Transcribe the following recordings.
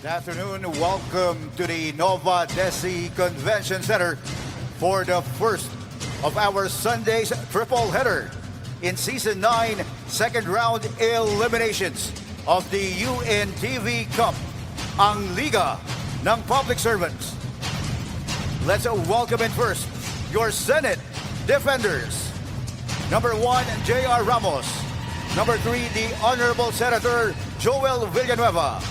Good afternoon. Welcome to the NOVADECI Convention Center for the first of our Sunday's triple header in Season 9, second round eliminations of the UNTV Cup, ang Liga ng Public Servants. Let's welcome in first your Senate defenders. Number 1, J.R. Ramos. Number 3, the Honorable Senator Joel Villanueva.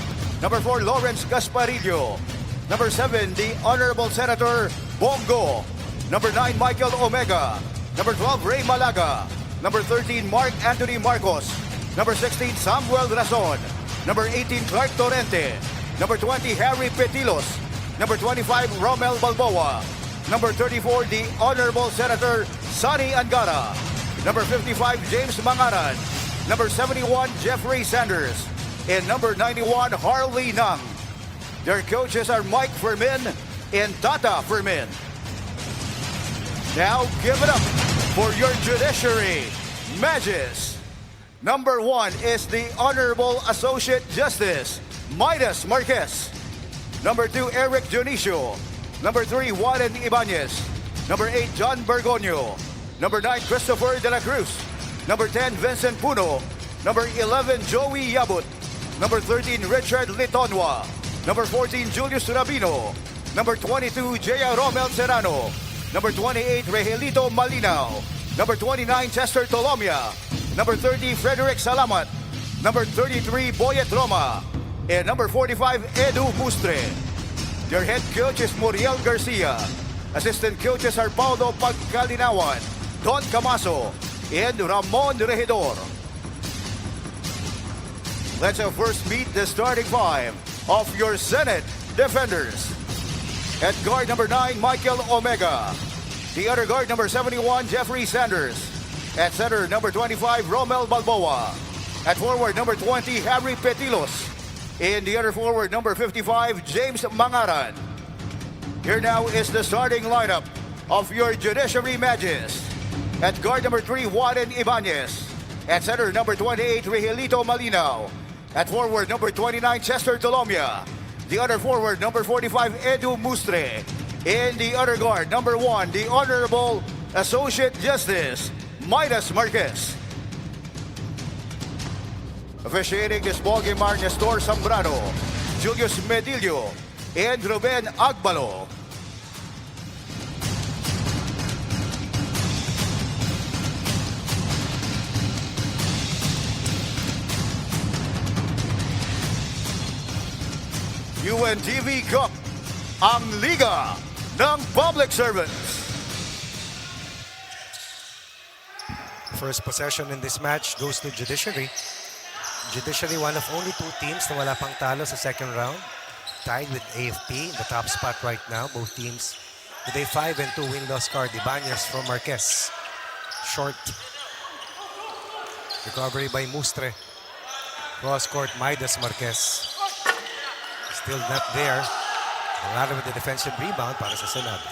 Number 4, Lawrence Gasparillo. Number 7, the Honorable Senator Bongo. Number 9, Michael Omega. Number 12, Ray Malaga. Number 13, Mark Anthony Marcos. Number 16, Samuel Razon. Number 18, Clark Torrente. Number 20, Harry Petilos. Number 25, Romel Balboa. Number 34, the Honorable Senator Sonny Angara. Number 55, James Mangaran. Number 71, Jeffrey Sanders. And number 91, Harley Nang. Their coaches are Mike Fermin and Tata Fermin. Now give it up for your Judiciary Magis. Number 1 is the Honorable Associate Justice Midas Marquez. Number 2, Eric Dionisio. Number 3, Warren Ibanez. Number 8, John Bergonio. Number 9, Christopher De La Cruz. Number 10, Vincent Puno. Number 11, Joey Yabut. Number 13, Richard Litonwa. Number 14, Julius Rabino. Number 22, J.A. Romel Serrano. Number 28, Regelito Malinaw. Number 29, Chester Tolomia. Number 30, Frederick Salamat. Number 33, Boyet Roma. And number 45, Edu Bustre. Their head coach is Muriel Garcia. Assistant coaches are Paulo Pagkalinawan, Don Camaso, and Ramon Regidor. Let's first meet the starting five of your Senate defenders. At guard number 9, Michael Omega. The other guard number 71, Jeffrey Sanders. At center number 25, Romel Balboa. At forward number 20, Harry Petilos. And the other forward number 55, James Mangaran. Here now is the starting lineup of your Judiciary Magis. At guard number 3, Warren Ibanez. At center number 28, Regelito Malinaw. At forward number 29, Chester Tolomia. The other forward number 45, Edu Mustre. And the other guard number 1, the Honorable Associate Justice Midas Marquez. Officiating this ballgame are Nestor Zambrano, Julius Medillo, and Ruben Agbalo. UNTV Cup, ang Liga ng Public Servants. First possession in this match goes to Judiciary. Judiciary, one of only 2 teams na wala pang talo sa second round. Tied with AFP in the top spot right now. Both teams with a 5-2 win-loss card. Ibanez from Marquez. Short. Recovery by Mustre. Cross court, Midas Marquez. Still not there. Manalo with the defensive rebound para sa Senado.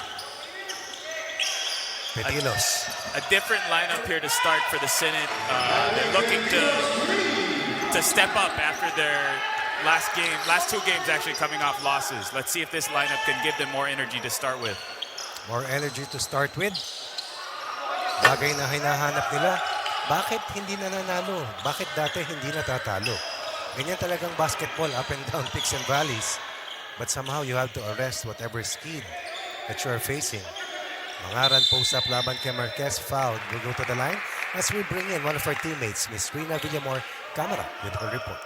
Petilos. A different lineup here to start for the Senate. They're looking to step up after their last 2 games actually coming off losses. Let's see if this lineup can give them more energy to start with. More energy to start with. Bagay na hinahanap nila. Bakit hindi na nanalo? Bakit dati hindi natatalo? Ganyan talagang basketball, up and down, peaks and valleys. But somehow you have to arrest whatever speed that you are facing. Mangaran post up laban kay Marquez, fouled. We'll go to the line as we bring in one of our teammates, Miss Rina Villamor Camara, with her report.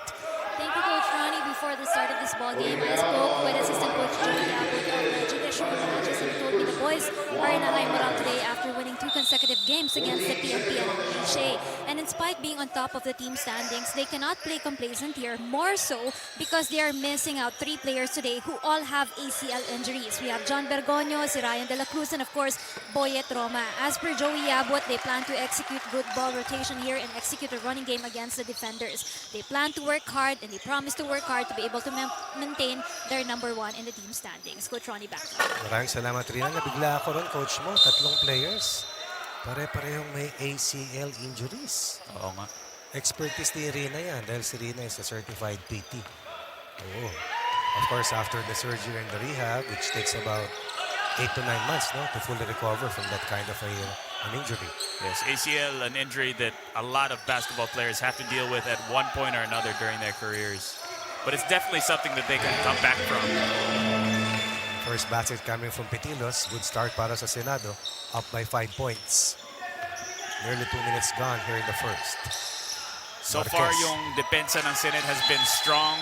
Thank you, Coach Ronnie. Before the start of this ball game, I spoke with Assistant Coach Joey Abot of the Judiciary Magis, and he told me the boys are in a high morale today after winning 2 consecutive games against the PNP and HA. And in spite being on top of the team standings, they cannot play complacent here, more so because they are missing out 3 players today who all have ACL injuries. We have John Bergonio, si Ryan De La Cruz, and of course, Boyet Roma. As per Joey Abot, they plan to execute good ball rotation here and execute a running game against the defenders. They plan to work hard and they promise to work hard to be able to maintain their number 1 in the team standings. Coach Ronnie, back. Maraming salamat, Rina. Nabigla ako ron, Coach mo. 3 players. Pare-parehong may ACL injuries. Oo nga. Expertise ni Rina yan dahil si Rina is a certified PT. Oo. Of course, after the surgery and the rehab, which takes about 8 to 9 months, no, to fully recover from that kind of an injury. Yes, ACL, an injury that a lot of basketball players have to deal with at one point or another during their careers. But it's definitely something that they can come back from. First basket coming from Petilos. Good start para sa Senado. Up by 5 points. Nearly 2 minutes gone here in the first. So Marquez. far, yung depensa ng Senate has been strong,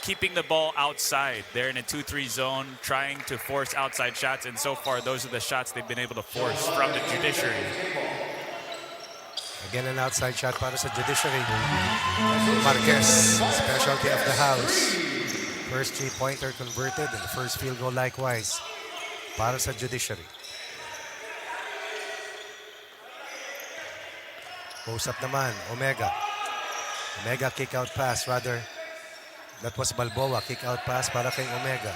keeping the ball outside. They're in a 2-3 zone, trying to force outside shots, and so far, those are the shots they've been able to force from the Judiciary. Again, an outside shot para sa Judiciary. Marquez, specialty of the house. First three-pointer converted and the first field goal likewise para sa Judiciary. Post up naman, Omega. Omega kick out pass, rather. That was Balboa, kick out pass para kay Omega.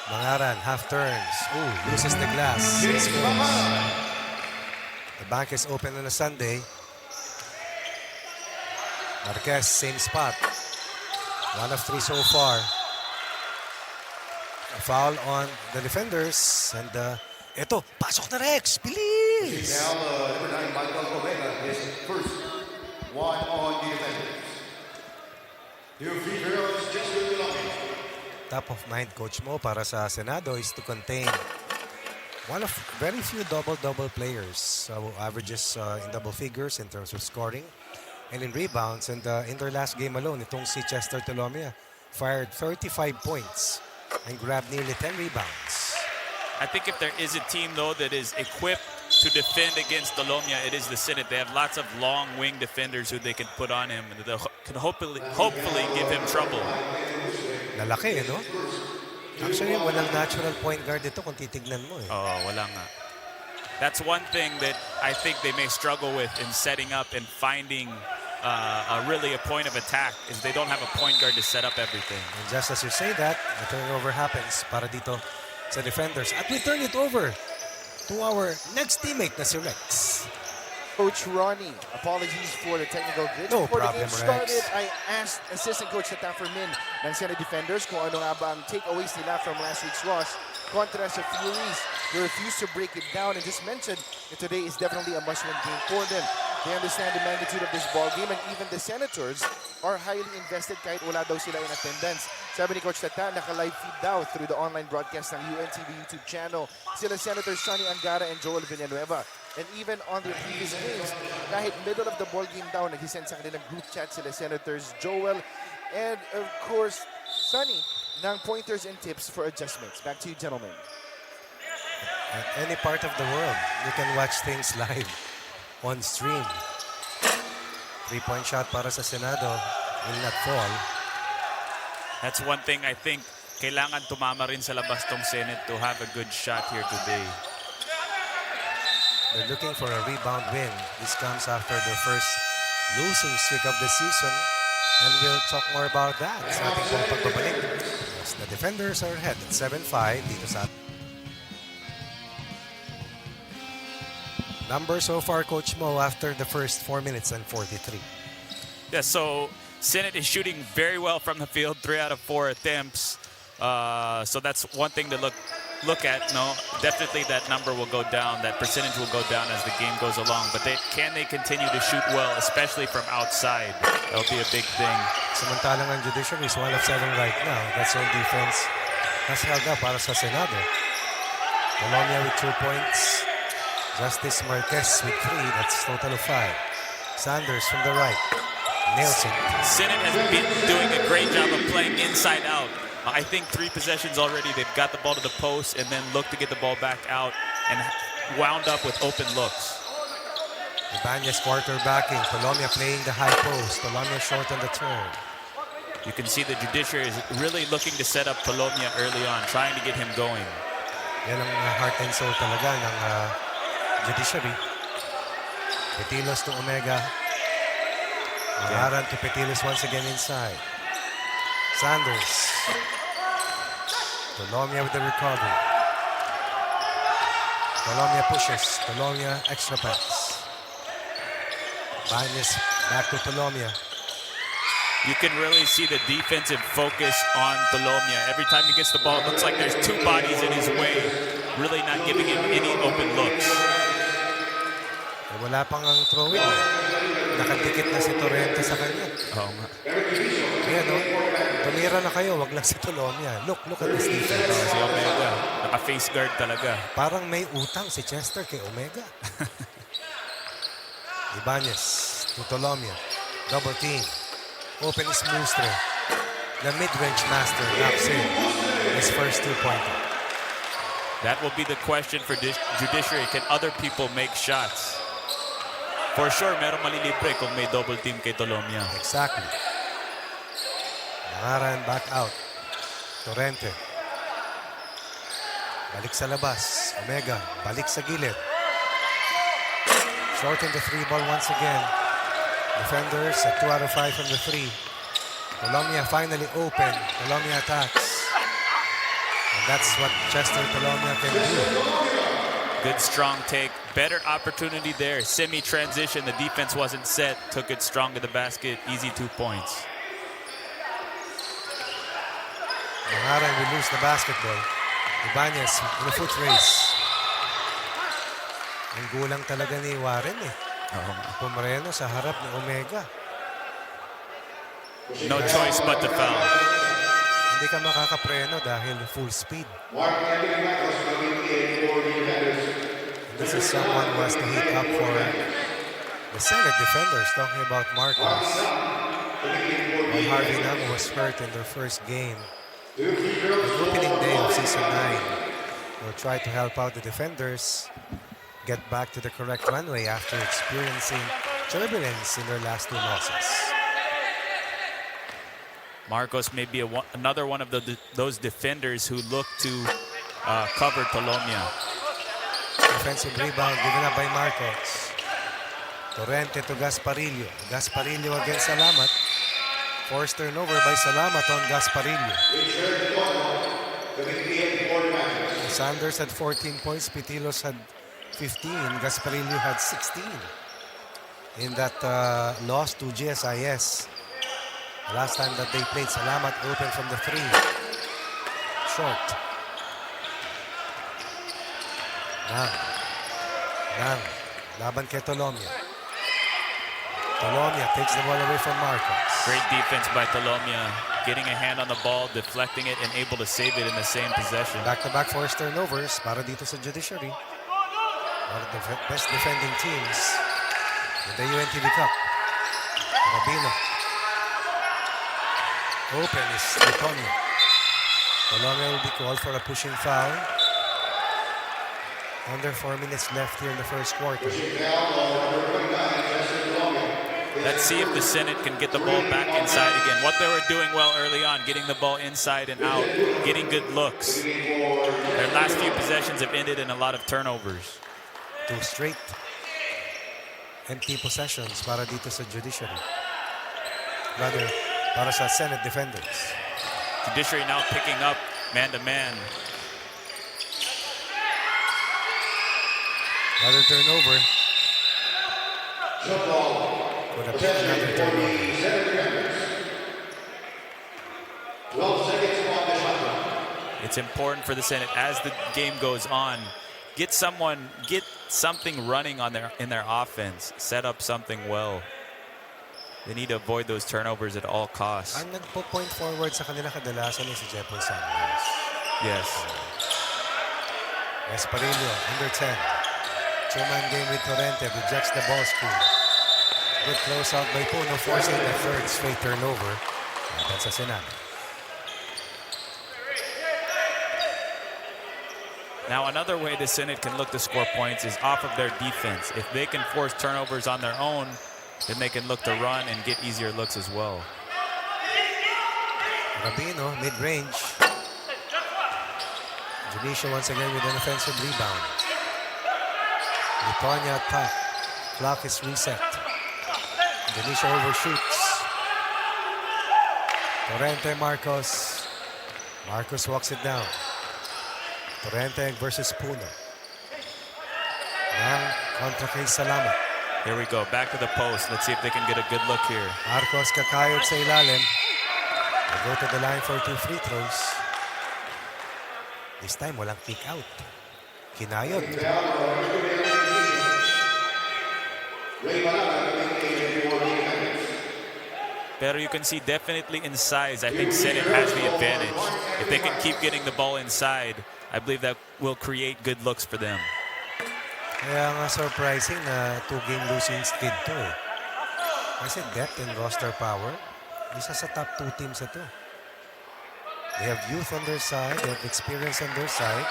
Mangaran, half turns. Ooh, loses the glass. 6 goals. The bank is open on a Sunday. Marquez, same spot. 1 of 3 so far. A foul on the defenders. And eto, pasok na Rex. Bilis! Now, number 9, Michael Omega, his first one on the defenders. Your free throws just with the Top of mind, Coach Mo, para sa Senado is to contain one of very few double-double players. So averages in double figures in terms of scoring and in rebounds. And in their last game alone, itong si Chester Tolomia fired 35 points and grabbed nearly 10 rebounds. I think if there is a team, though, that is equipped to defend against Dolomia, it is the Senate. They have lots of long wing defenders who they can put on him and they can hopefully give him trouble. Lalaki, no? Actually, walang natural point guard ito kung titignan mo. Oh, wala nga. That's one thing that I think they may struggle with in setting up and finding really a point of attack is they don't have a point guard to set up everything. And just as you say that, the turnover happens para dito sa defenders. At we turn it over to our next teammate na si Rex. Coach Ronnie, apologies for the technical glitch. No Before problem, the game started, Rex. I asked Assistant Coach Nathan Fermin ng Senate Defenders kung ano nga ba ang takeaways nila from last week's loss kontra sa Furies. They refused to break it down and just mentioned that today is definitely a must-win game for them. They understand the magnitude of this ball game and even the Senators are highly invested kahit wala daw sila in attendance. Sabi ni Coach Tata, naka-live feed daw through the online broadcast ng UNTV YouTube channel sila Senators Sonny Angara and Joel Villanueva. And even on their previous games, kahit middle of the ball game daw, nag-send sa kanilang group chat sila Senators Joel and of course Sonny ng pointers and tips for adjustments. Back to you, gentlemen. At any part of the world, you can watch things live on stream. 3-point shot para sa Senado will not fall. That's one thing I think kailangan tumama rin sa labas tong Senate to have a good shot here today. They're looking for a rebound win. This comes after their first losing streak of the season. And we'll talk more about that sa ating pong pagbabalik. Yes, the defenders are ahead at 7-5 dito sa number so far, Coach Mo, after the first 4 minutes and 43. Yeah, so Senate is shooting very well from the field, 3 out of 4 attempts. So that's one thing to look at. No, definitely that number will go down. That percentage will go down as the game goes along. But can they continue to shoot well, especially from outside? That'll be a big thing. Samantalang ang Judiciary is 1 of 7 right now. That's all defense has held up para sa Senado. Colombia with 2 points. Justice Marquez with 3. That's total of 5. Sanders from the right. Nails it. Senate has been doing a great job of playing inside out. I think 3 possessions already. They've got the ball to the post and then looked to get the ball back out and wound up with open looks. Ibanez quarterbacking. Colombia playing the high post. Colombia short on the turn. You can see the Judiciary is really looking to set up Colombia early on, trying to get him going. Yan ang heart and soul talaga ng Judiciary. Petilos to Omega. Mangaran to Petilos once again inside. Sanders. Colombia with the recovery. Colombia pushes. Colombia extra pass. Bañez back to Colombia. You can really see the defensive focus on Dolomia. Every time he gets the ball, it looks like there's two bodies in his way, really not giving him any open looks. Eh, wala pang ang throw-in. Nakadikit na si Torrente sa kanya. Oo nga. Ayan, no? Tumira na kayo, wag lang si Dolomia. Look at this defense. Si Omega, naka-face guard talaga. Parang may utang si Chester kay Omega. Ibanez to Dolomia. Double team. Open is Mustre. The mid-range master knocks in his first two-pointer. That will be the question for Judiciary. Can other people make shots? For sure, meron malilibre kung may double team kay Dolomia. Exactly. Nangaran back out. Torrente. Balik sa labas. Omega. Balik sa gilid. Shorten the three ball once again. Defenders at 2 out of 5 from the three. Dolomia finally open. Dolomia attacks. And that's what Chester Dolomia can do. Good strong take. Better opportunity there. Semi-transition. The defense wasn't set. Took it strong to the basket. Easy 2 points. Nangaran will lose the basketball. Ibanez in a foot race. Ang gulang talaga ni Warren eh. Pumareno sa harap ni Omega. No choice but to foul. Hindi ka makakapreno dahil full speed. And this is someone who has to heat up for the Senate defenders, talking about Marcos. While Harvey Nam was hurt in their first game, the opening day of Season 9 will try to help out the defenders get back to the correct runway after experiencing turbulence in their last 2 losses. Marcos may be another one of those defenders who look to cover Dolomia. Defensive rebound given up by Marcos. Torrente to Gasparillo. Gasparillo against Salamat. Forced turnover by Salamat on Gasparillo. Sanders had 14 points. Pitilos had 15. Gasparillo had 16 in that loss to GSIS. The last time that they played, Salamat open from the three. Short. Nang. Laban kay Dolomia. Dolomia takes the ball away from Marcos. Great defense by Dolomia. Getting a hand on the ball, deflecting it, and able to save it in the same possession. Back-to-back forced turnovers para dito sa Judiciary. One of the best defending teams in the UNTV Cup. Rabino. Open is Antonio. Dolomia will be called for a pushing foul. Under 4 minutes left here in the first quarter. Let's see if the Senate can get the ball back inside again. What they were doing well early on, getting the ball inside and out, getting good looks. Their last few possessions have ended in a lot of turnovers. 2 straight empty possessions para dito sa Judiciary. Rather, para sa Senate defenders. Judiciary now picking up man-to-man. Another turnover. Could have been another turnover. It's important for the Senate as the game goes on. Get something running in their offense. Set up something well. They need to avoid those turnovers at all costs. Ang nagpo-point forward sa kanila kadalasan ay si Jeffrey Sanders. Yes. Gasparillo, under 10. Two-man game with Torrente, rejects the ball screen. Good close-out by Puno, forcing the third straight turnover. That's a Senate. Now, another way the Senate can look to score points is off of their defense. If they can force turnovers on their own, then they can look to run and get easier looks as well. Rabino, mid-range. Janisha once again with an offensive rebound. Litonia at top. Clock is reset. Janisha overshoots. Torrente, Marcos. Marcos walks it down. Torrente versus Puno. Nang kontra kay Salamat. Here we go, back to the post. Let's see if they can get a good look here. Marcos kakayod sa ilalim. They go to the line for 2 free throws. This time, walang kick out. Kinayod. Pero you can see definitely in size, I think Senate has the advantage. If they can keep getting the ball inside, I believe that will create good looks for them. Kaya nga surprising na 2-game losing skid to eh. Kasi depth and roster power, isa sa top 2 teams ito. They have youth on their side, they have experience on their side.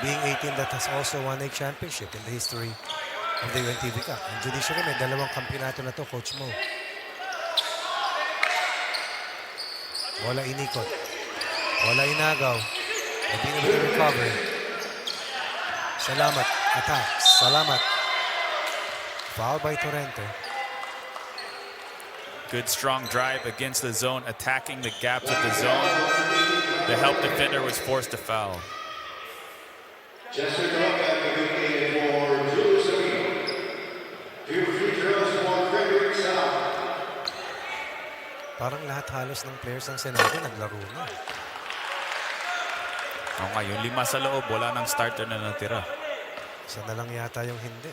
Being 18 that has also won a championship in the history of the UNTV Cup. Ang Judiciary may 2 kampyonato na to, Coach Mo. Bola inikot. Bola inagaw. Mabini with the recover. Salamat. Attack. Salamat. Foul by Torrente. Good strong drive against the zone, attacking the gaps of the zone. The help defender was forced to foul. Parang lahat halos ng players ng Senado naglaro na. O nga, yung 5 sa loob, wala nang starter na natira. Isa na lang yata yung hindi.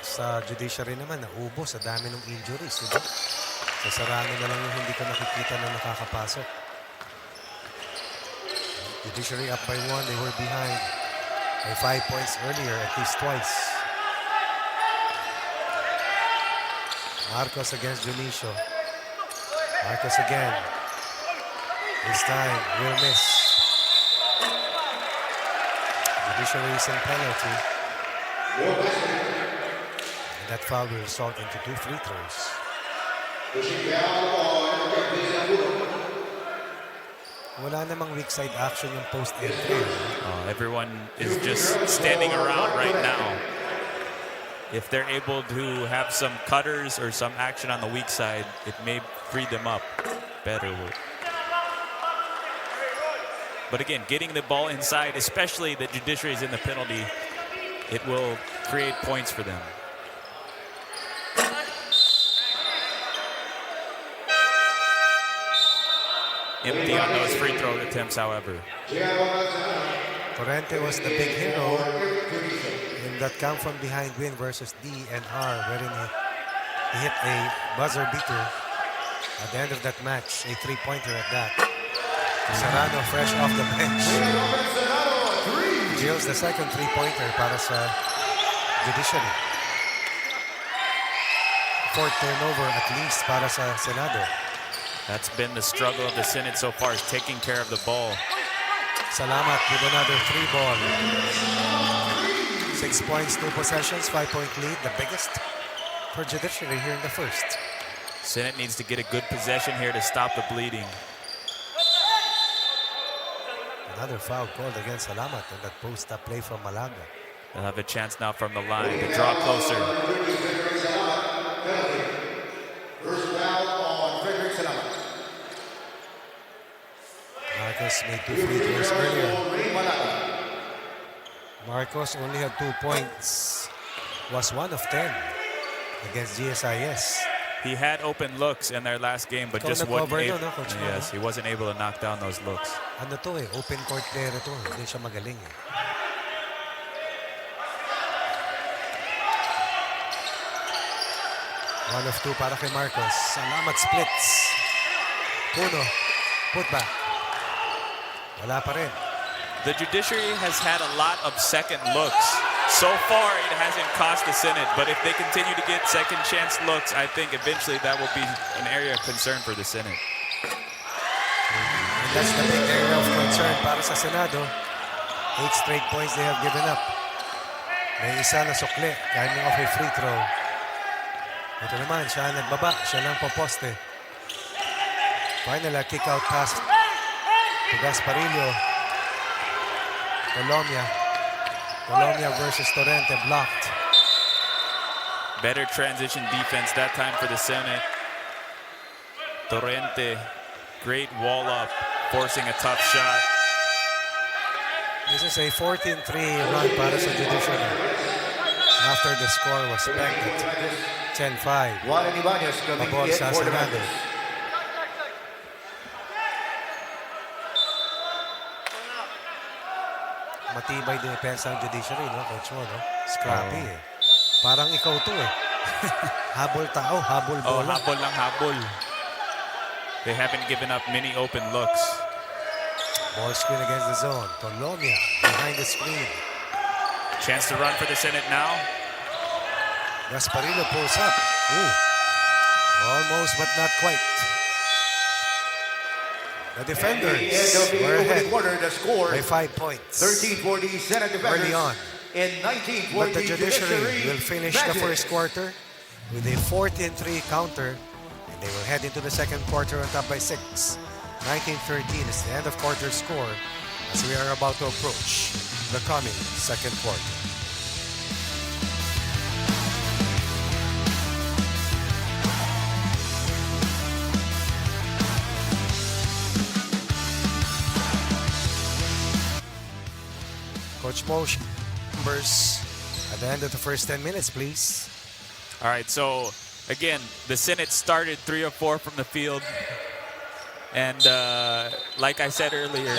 Sa Judiciary naman, naubos sa dami ng injuries. Diba? Sa Sarano na lang yung hindi ko nakikita na nakakapasok. Judiciary up by 1. They were behind by 5 points earlier, at least twice. Marcos against Junicio. Marcos again. This time, will miss. Judiciary is in penalty. And that foul will result into 2 free throws. Wala namang weak side action yung post-entry. Everyone is just standing around right now. If they're able to have some cutters or some action on the weak side, it may free them up better. But again, getting the ball inside, especially the Judiciary is in the penalty, it will create points for them. Empty on those free throw attempts, however. Torrente was the big hero in that come from behind win versus DNR, wherein he hit a buzzer beater at the end of that match, a 3-pointer at that. Serrano fresh off the bench. Jills the second 3-pointer para sa Judiciary. 4th turnover at least para sa Senado. That's been the struggle of the Senate so far, is taking care of the ball. Salamat with another 3-ball. 6 points, 2 possessions, 5-point lead, the biggest for Judiciary here in the first. Senate needs to get a good possession here to stop the bleeding. Another foul called against Salamat on that post-up play from Malaga. They'll have a chance now from the line to draw closer. Marcos made 2 free throws earlier. Marcos only had 2 points. Was 1 of 10 against GSIS. He had open looks in their last game, but just wasn't able. No, Coach Mo, Yes, he wasn't able to knock down those looks. Ano to eh, open court player ito. Hindi siya magaling eh. One of 2 para kay Marcos. Salamat splits. Puno. Put back. Wala pa rin. The Judiciary has had a lot of second looks. So far, it hasn't cost the Senate, but if they continue to get second chance looks, I think eventually that will be an area of concern for the Senate. And that's the big area of concern para sa Senado. 8 straight points they have given up. May isa na sukli, coming off a free throw. Ito naman, siya nagbaba, siya lang poposte. Final, a kick-out pass to Gasparillo. Colombia versus Torrente, blocked. Better transition defense that time for the Senate. Torrente, great wall up, forcing a tough shot. This is a 14-3 run para sa Judiciary. after the score was pegged at 10-5. Juan Ibanez coming Pabor in sa for the Senado. Magis. Matibay din depensa ng Judiciary, no, coach mo, no? Scrappy, eh. Parang ikaw to, eh. Habol tao, habol Oh, bola. habol lang habol. They haven't given up many open looks. Ball screen against the zone. Tolomia behind the screen. Chance to run for the Senate now. Gasparino pulls up. Ooh. Almost, but not quite. The defenders End of the were opening ahead quarter, the score by 5 points. 13 for the Senate defenders. Early on. In 19 for But the Judiciary will finish the Magis. first quarter with a 14-3 counter, and they will head into the second quarter on top by 6. 19-13 is the end of quarter score as we are about to approach the coming second quarter. Coach Mo, numbers at the end of the first 10 minutes, please. All right, so again, the Senate started 3 of 4 from the field. And like I said earlier,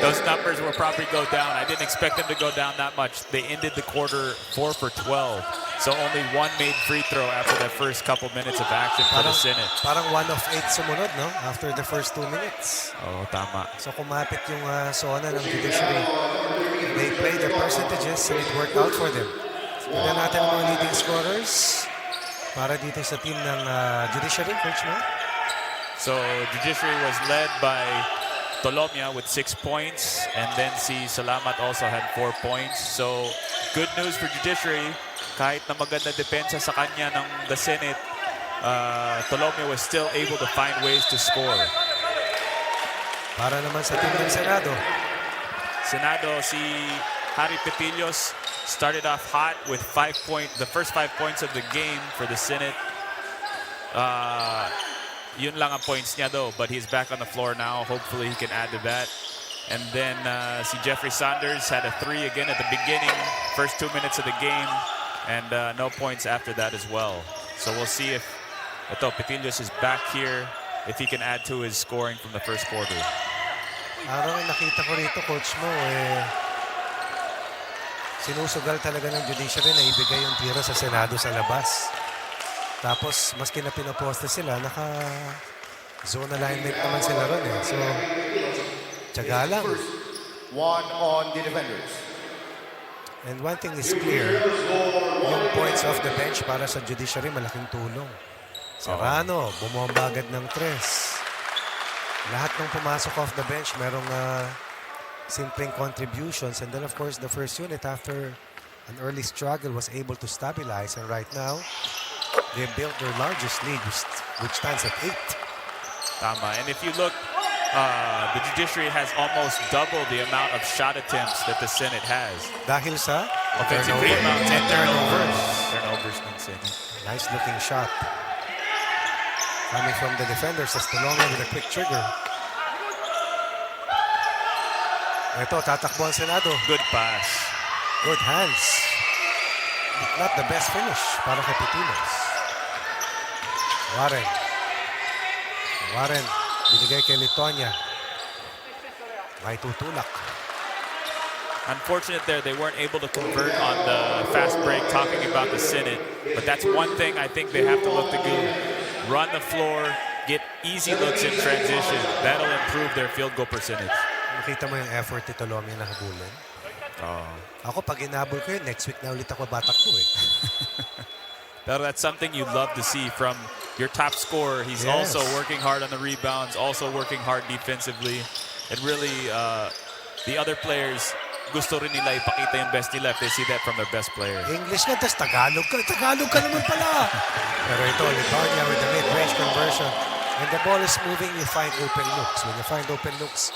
those numbers will probably go down. I didn't expect them to go down that much. They ended the quarter 4 for 12. So only one made free throw after the first couple minutes of action for the Senate. Parang 1 of 8 sumunod, no? After the first 2 minutes. Oh, tama. So kumapit yung zona ng Judiciary. They played their percentages and it worked out for them. Tignan natin ang mga leading scorers para dito sa team ng Judiciary, Coach Mo. So Judiciary was led by Tolomia with 6 points, and then si Salamat also had 4 points. So good news for Judiciary. Kahit na maganda depensa sa kanya ng the Senate, Tolomia was still able to find ways to score. Para naman sa team ng Senado. Senado, si Harry Petillos started off hot with the first 5 points of the game for the Senate. Yun lang ang points niya though, but he's back on the floor now. Hopefully he can add to that. And then si Jeffrey Saunders had a 3 again at the beginning, first 2 minutes of the game, and no points after that as well. So we'll see if Petillos is back here, if he can add to his scoring from the first quarter. Parang nakita ko rito, Coach Mo, sinusugal talaga ng Judiciary na ibigay yung tira sa Senado sa labas. Tapos, maski na pinaposte sila, naka-zone alignment naman sila ron eh. So, tiyaga lang. One on the defenders. And one thing is clear, yung points off the bench para sa Judiciary, malaking tulong. Serrano, bumomba agad ng 3. Lahat ng pumasok off the bench, merong simpleng contributions. And then, of course, the first unit, after an early struggle, was able to stabilize. And right now, they built their largest lead, which stands at 8. Tama. And if you look, the Judiciary has almost double the amount of shot attempts that the Senate has. Dahil sa Offensive turnover rebounds and turnovers. Turnovers ng Senate. Nice looking shot. Coming from the defenders, Tolomia with a quick trigger. Ito, tatakbo ang Senado. Good pass. Good hands. Not the best finish para kay Petillos. Warren, binigay kay Litonia. May tutulak. Unfortunate there, they weren't able to convert on the fast break, talking about the Senate. But that's one thing I think they have to look to do. Run the floor, get easy looks in transition. That'll improve their field goal percentage. Nakita mo yung effort ni Tolomia na habulin? Ako, pag inabol ko yun, next week na ulit ako batak ko eh. Pero that's something you'd love to see from your top scorer. He's Yes. also working hard on the rebounds, also working hard defensively. And really, the other players, gusto rin nila ipakita yung best nila if they see that from their best player. English ka, tas Tagalog ka. Tagalog ka naman pala. Pero ito, Litonia with the mid-range conversion. When the ball is moving, you find open looks. When you find open looks,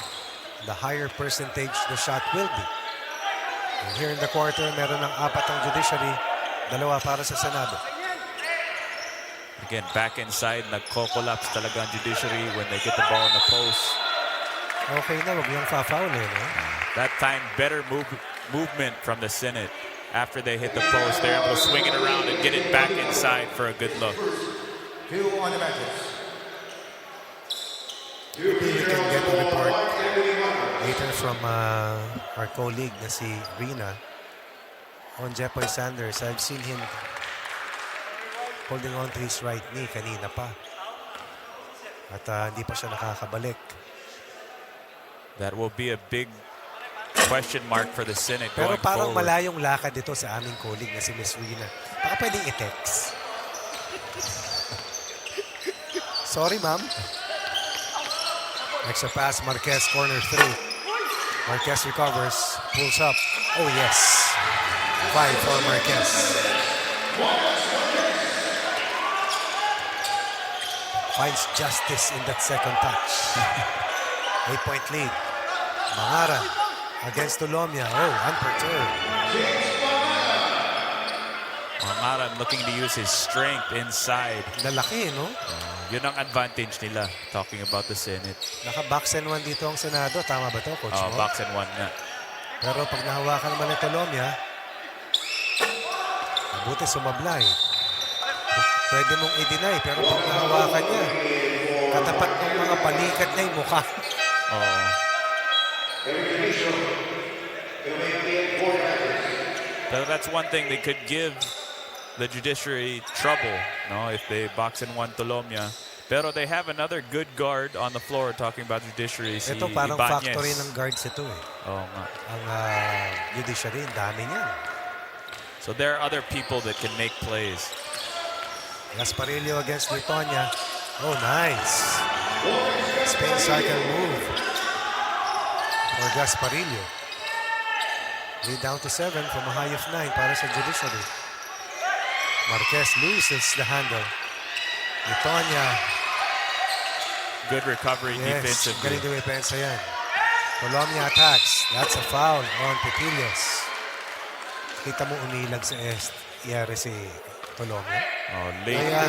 the higher percentage the shot will be. And here in the quarter, meron ng 4 ang Judiciary, 2 para sa Senado. Again, back inside, nagko-collapse talaga ang Judiciary when they get the ball in the post. Okay na, wag yung fa-foul eh, no? That time, better movement from the Senate. after they hit the post. They're able to swing it around and get it back inside for a good look. 2 on the matches. Maybe we can get a report later from our colleague na si Rina on Jepoy Sanders. I've seen him holding on to his right knee kanina pa. At hindi pa siya nakakabalik. That will be a big question mark for the Senate Pero going parang forward. malayong lakad dito sa aming colleague na si Miss Rina. Baka pwedeng i-text. Sorry, ma'am. Extra pass, Marquez, corner 3. Marquez recovers, pulls up. Oh, yes. 5 for Marquez. Finds justice in that second touch. 8-point lead. Mangara against Tulomia. Oh, unperturbed. Mangara looking to use his strength inside. Lalaki, no? Yun ang advantage nila, talking about the Senate. Naka-box and 1 dito ang Senado. Tama ba to, Coach Mo? Box and 1 nga. Pero pag nahawakan naman ng Tulomia, mabuti sumablay. Pwede mong i-deny, pero pag nahawakan niya, katapat ng mga balikat niya yung mukha. Oh. So that's one thing they could give the judiciary trouble, no, if they box and 1 Tulomia. Pero they have another good guard on the floor talking about judiciary. Si Ito parang Ibanez. factory ng guards ito eh. Oo nga. Ang judiciary, dami niyan. So there are other people that can make plays. Gasparillo against Litonia. Oh, nice. Spin cycle move for Gasparillo. Lead down to 7 from a high of 9 para sa judiciary. Marquez loses the handle. Litonia. Good recovery Yes, defensively. galing dumipensa yan. Tulomia attacks. That's a foul on Pepillos. Kita mo umilag sa ER si Tulomia. Oh, late. Kaya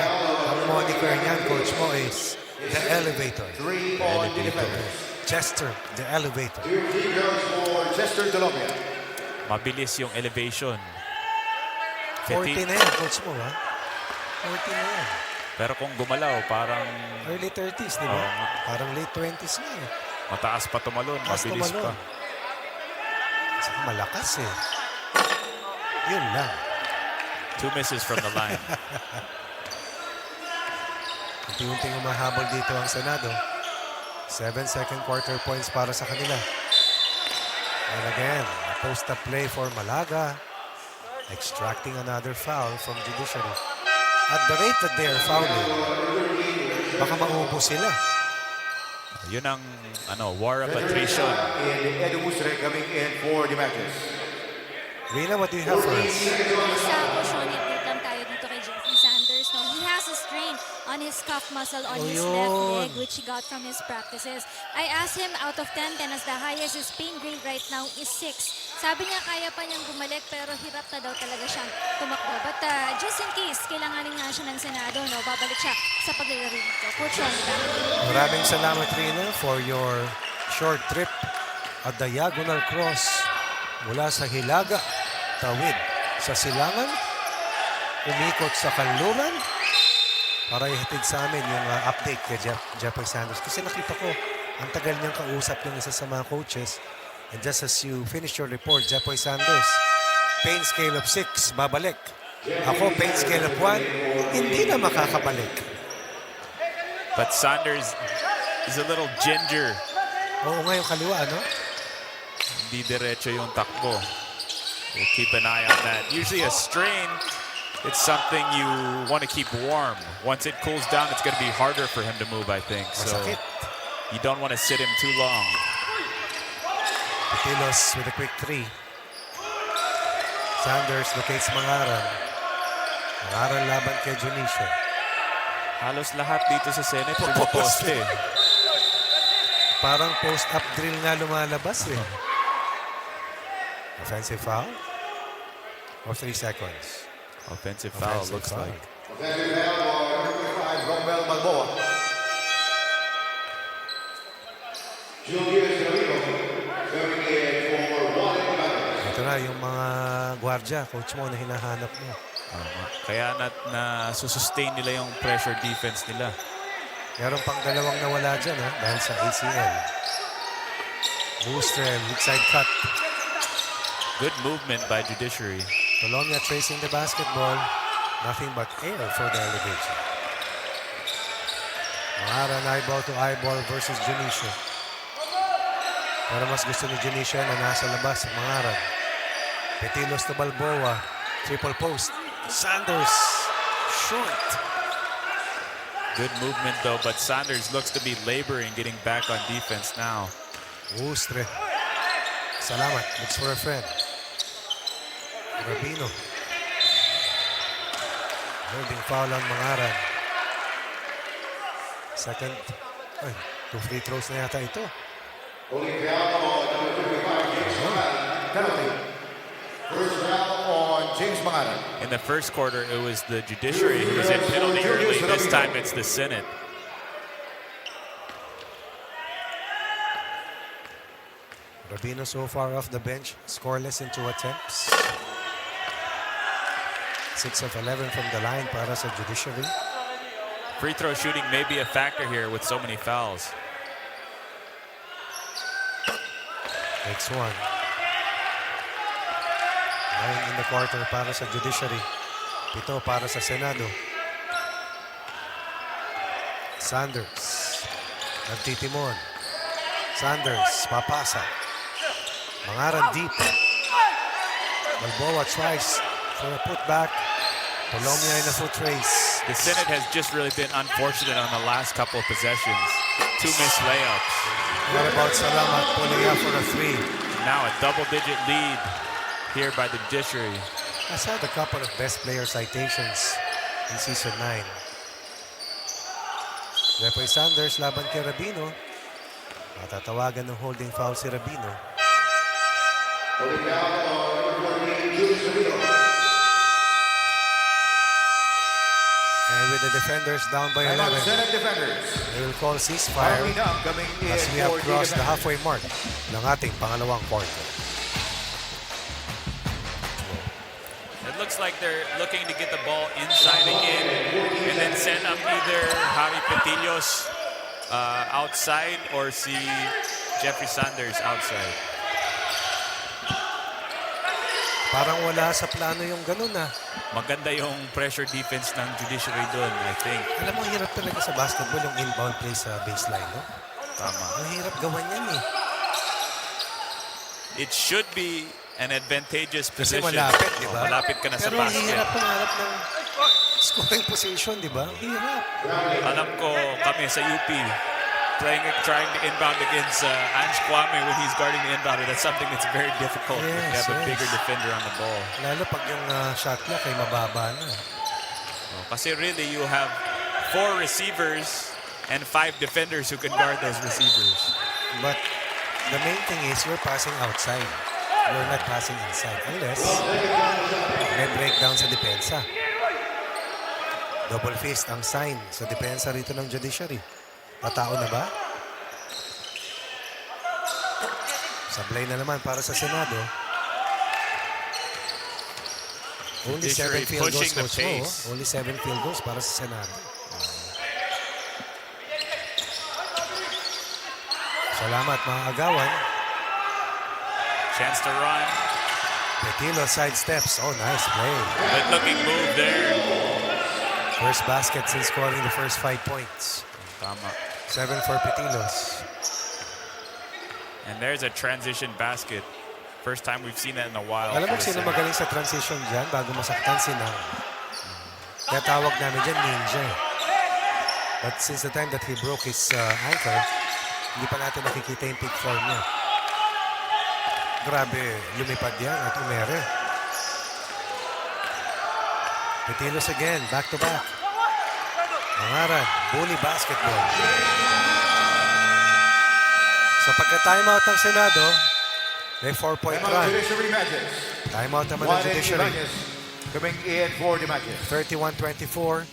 ang moniker niyan, Coach Mo, is the elevator. 3 on the defenders. Chester, the elevator. 2 free throws for Chester Tulomia. Mabilis yung elevation. 40 na yan, Coach Mo, ha? 40 na yan. Pero kung gumalaw, parang Early 30s, di ba? Oo nga. Parang late 20s na eh. mataas pa tumalon, Taas mabilis tumalon. pa. Saka malakas eh. Yun lang. 2 misses from the line. Unti-unting umahabol dito ang Senado. 7 second quarter points para sa kanila. And again, a post-up play for Malaga. Extracting another foul from judiciary. At the rate that they are fouling, baka maubos sila. Yun ang war of attrition. And Edu Musre coming in for the matches. Rina, what do you have for us? Sa Coach, update lang tayo dito kay Jeffrey Sanders. No, he has a strain on his calf muscle on his yun. left leg, which he got from his practices. I asked him out of 10, as the highest his pain grade right now is 6. Sabi niya kaya pa niyang bumalik pero hirap na daw talaga siyang tumakbo. But just in case, kailanganin nga siya ng Senado, no, babalik siya sa paglalaro dito. Coach Ronnie, back to you. Maraming salamat, Rina, for your short trip at diagonal cross mula sa Hilaga, tawid sa Silangan, umikot sa Kanluran para ihatid sa amin yung update kay Jeffrey Sanders. Kasi nakita ko, ang tagal niyang kausap yung isa sa mga coaches. And just as you finish your report, Jeffrey Sanders, pain scale of 6, babalik. Ako, pain scale of 1, hindi na makakabalik. But Sanders is a little ginger. Oo nga yung kaliwa, no? Hindi diretso yung takbo. We'll keep an eye on that. Usually a strain, it's something you want to keep warm. Once it cools down, it's going to be harder for him to move, I think. So Masakit. you don't want to sit him too long. Pepillos with a quick 3. Sanders locates Mangaran. Mangaran laban kay Junicio. Halos lahat dito sa Senate pumoposte. Parang post-up drill nga lumalabas eh. Offensive foul? Or 3 seconds? Offensive foul, Offensive looks foul. like. Offensive foul on number 5, Romel Balboa. Ito na yung mga gwardiya, coach mo, na hinahanap mo. Kaya na sustain nila yung pressure defense nila. Meron pang dalawang nawala dyan dahil sa ACL. Booster, weak side cut. Good movement by Judiciary. Colombia tracing the basketball. Nothing but air for the elevation. Mangaran eyeball to eyeball versus Junicio. Pero mas gusto ni Junicio na nasa labas, Mangaran. Petilos to Balboa. Triple post. Sanders. Short. Good movement though, but Sanders looks to be laboring getting back on defense now. Ustre. Salamat. Looks for a friend. Rabino. Holding foul on Mangaran. Second. Ay, 2 free throws na yata ito. Penalty. First foul on James Mangaran. In the first quarter, it was the Judiciary who was in penalty early. This time it's the Senate. Rabino so far off the bench, scoreless in 2 attempts. 6 of 11 from the line para sa Judiciary. Free throw shooting may be a factor here with so many fouls. Next one. 9 in the quarter para sa Judiciary. 7 para sa Senado. Sanders. Nagtitimon. Sanders, papasa. Mangaran deep. Balboa tries for a putback. Colombia in a foot race. The Senate has just really been unfortunate on the last couple of possessions. 2 missed layups. What about Salamat pulling up for a 3? Now a double-digit lead here by the Judiciary. I saw a couple of best player citations in Season 9. Jeffrey Sanders laban kay Rabino. Matatawagan ng holding foul si Rabino. And with the defenders down by 11, Senate defenders. they will call ceasefire Coming in as we have for the crossed the defenders. halfway mark ng ating pangalawang quarter. It looks like they're looking to get the ball inside again and then send up either Javi Petillos outside or si Jeffrey Sanders outside. Parang wala sa plano yung ganun Maganda yung pressure defense ng Judiciary doon, I think. Alam mo, hirap talaga sa basketball yung inbound play sa baseline, no? Tama. Ang hirap gawan yan It should be an advantageous Kasi position. malapit, di ba? Malapit ka na sa Pero ang basket. hirap pumarap ng scoring position, di ba? Ang hirap. Alam ko kami sa UP, trying to inbound against Ange Kwame when he's guarding the inbounder. That's something that's very difficult if you have a bigger defender on the ball. Lalo pag yung shot clock ay mababa na. Kasi really, you have 4 receivers and 5 defenders who can guard those receivers. But the main thing is you're passing outside. You're not passing inside. Unless may breakdown sa depensa. Double fist ang sign sa depensa rito ng Judiciary. Tatao na ba? Sablay na naman para sa Senado. Only 7 Judiciary field goals, pushing the coach mo. pace. Only 7 field goals para sa Senado. Salamat mga agawan. Chance to run. Petilo side steps. Oh, nice play. Good looking move there. First basket since scoring the first 5 points. Tama. 7 for Petilos. And there's a transition basket. First time we've seen that in a while. Alam mo for the sino Senate. magaling sa transition dyan bago masaktan si Nang? Kaya tawag namin dyan ninja. But since the time that he broke his ankle, hindi pa natin nakikita yung peak form niya. Grabe, lumipad yan at umere. Petilos again, back to back. Mangaran, bully basketball. So pagka-timeout ng Senado, may 4-point run. Judiciary Magis. Timeout naman ng Judiciary. Coming in for the Magis. 31-24.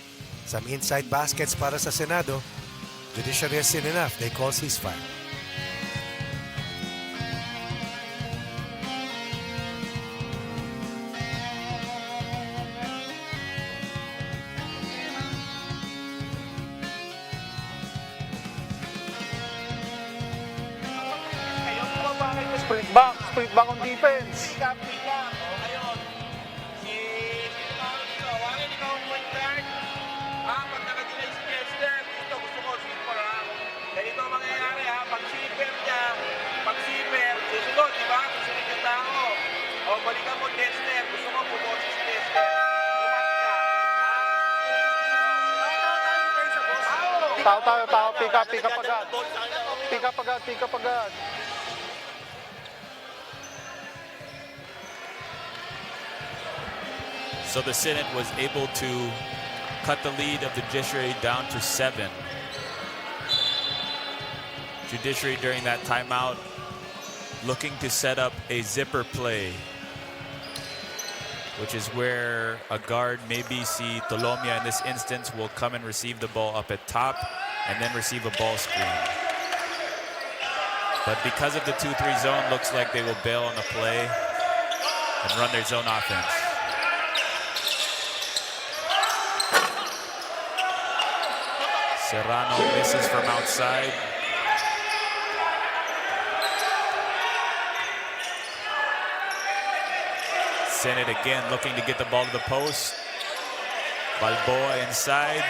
Some inside baskets para sa Senado. Judiciary has seen enough. They call ceasefire. Split back on defense. Pick up. O, ngayon. Si Tawag dito, Warren, ikaw ang point guard. Pag nakadelay si Chester, gusto ko, simple ha. Ganito ang mangyayari ha. Pag zipper niya, susunod, di ba? Susunod yung tao. O, balikan mo Chester. Gusto ko, pumosi si Chester. Tao. Pick up agad. Pick up agad. So the Senate was able to cut the lead of the Judiciary down to 7. Judiciary during that timeout looking to set up a zipper play, which is where a guard, maybe si Tolomia in this instance, will come and receive the ball up at top and then receive a ball screen. But because of the 2-3 zone, looks like they will bail on the play and run their zone offense. Serrano misses from outside. Senate again looking to get the ball to the post. Balboa inside.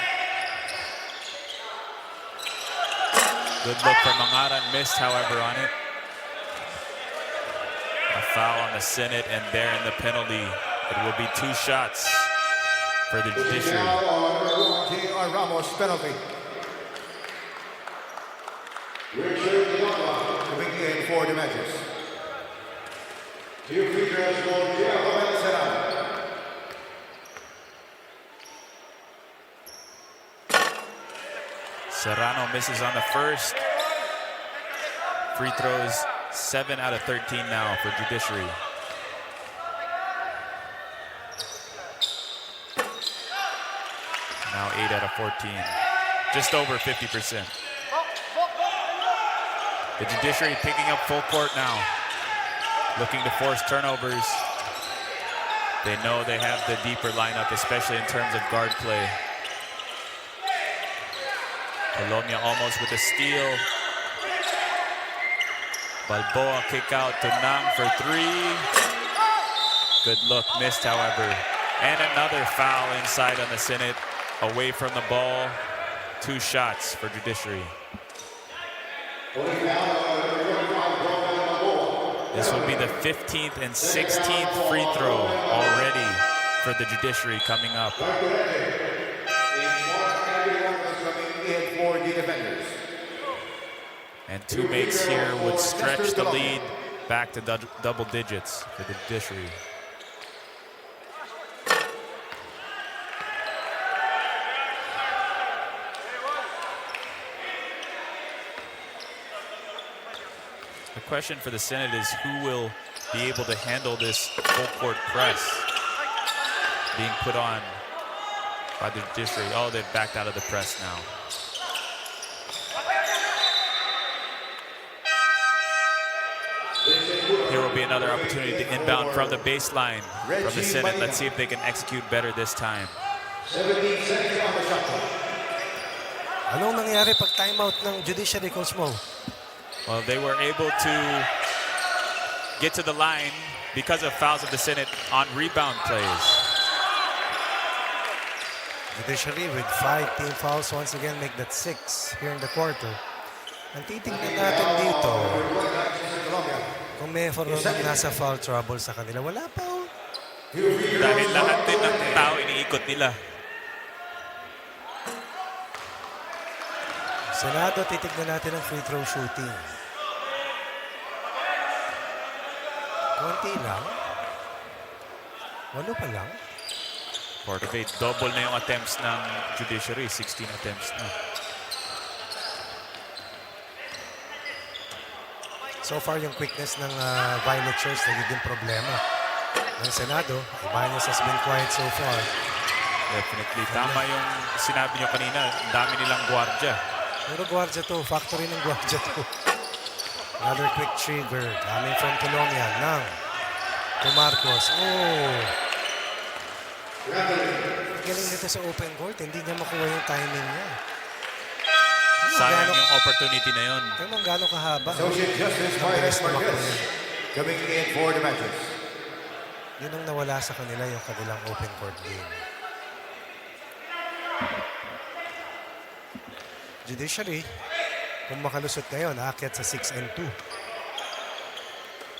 Good look for Mangaran, missed however on it. A foul on the Senate, and there in the penalty. It will be 2 shots for the Judiciary. J.R. Ramos penalty. Coming in for the Magis. 2 free throws for Serrano. Serrano misses on the first. Free throws 7 out of 13 now for Judiciary. Now 8 out of 14. Just over 50%. The Judiciary picking up full court now. Looking to force turnovers. They know they have the deeper lineup, especially in terms of guard play. Colombia almost with a steal. Balboa kick out to Nang for 3. Good look, missed however. And another foul inside on the Senate. Away from the ball. 2 shots for Judiciary. This will be the 15th and 16th free throw already for the Judiciary coming up. And 2 makes here would stretch the lead back to double digits for the Judiciary. The question for the Senate is who will be able to handle this full court press being put on by the Judiciary. Oh, they've backed out of the press now. Here will be another opportunity to inbound from the baseline from the Senate. Let's see if they can execute better this time. 17 seconds on the shot clock. Anong nangyari pag timeout ng Judiciary, Coach Mo? Well, they were able to get to the line because of fouls of the Senate on rebound plays. Judiciary with 5 team fouls once again make that 6 here in the quarter. Ang titingnan natin dito, kung may nasa foul trouble sa kanila, wala pa oh. Dahil lahat din ng tao iniikot nila. Senado, titignan natin ang free throw shooting. Konti lang. 8 pa lang. Part of 8, double na yung attempts ng Judiciary, 16 attempts na. So far, yung quickness ng Violet Shirts nagiging problema. Ng Senado, Ibanez has been quiet so far. Definitely. Tama yung sinabi nyo kanina, ang dami nilang gwardiya. Pero gwardiya to, factory ng gwardiya to. Another quick trigger coming from Colombia. Now, to Marcos. Oh! Galing nito sa open court, hindi niya makuha yung timing niya. Sayang yung opportunity na yun. Tingnan gaano kahaba. Associate Justice Mabilis Marquez na makuha Marquez. yun. coming in for the matches. Yun ang nawala sa kanila, yung kanilang open court game. Judiciary, kung makalusot ngayon, aakyat sa 6-2.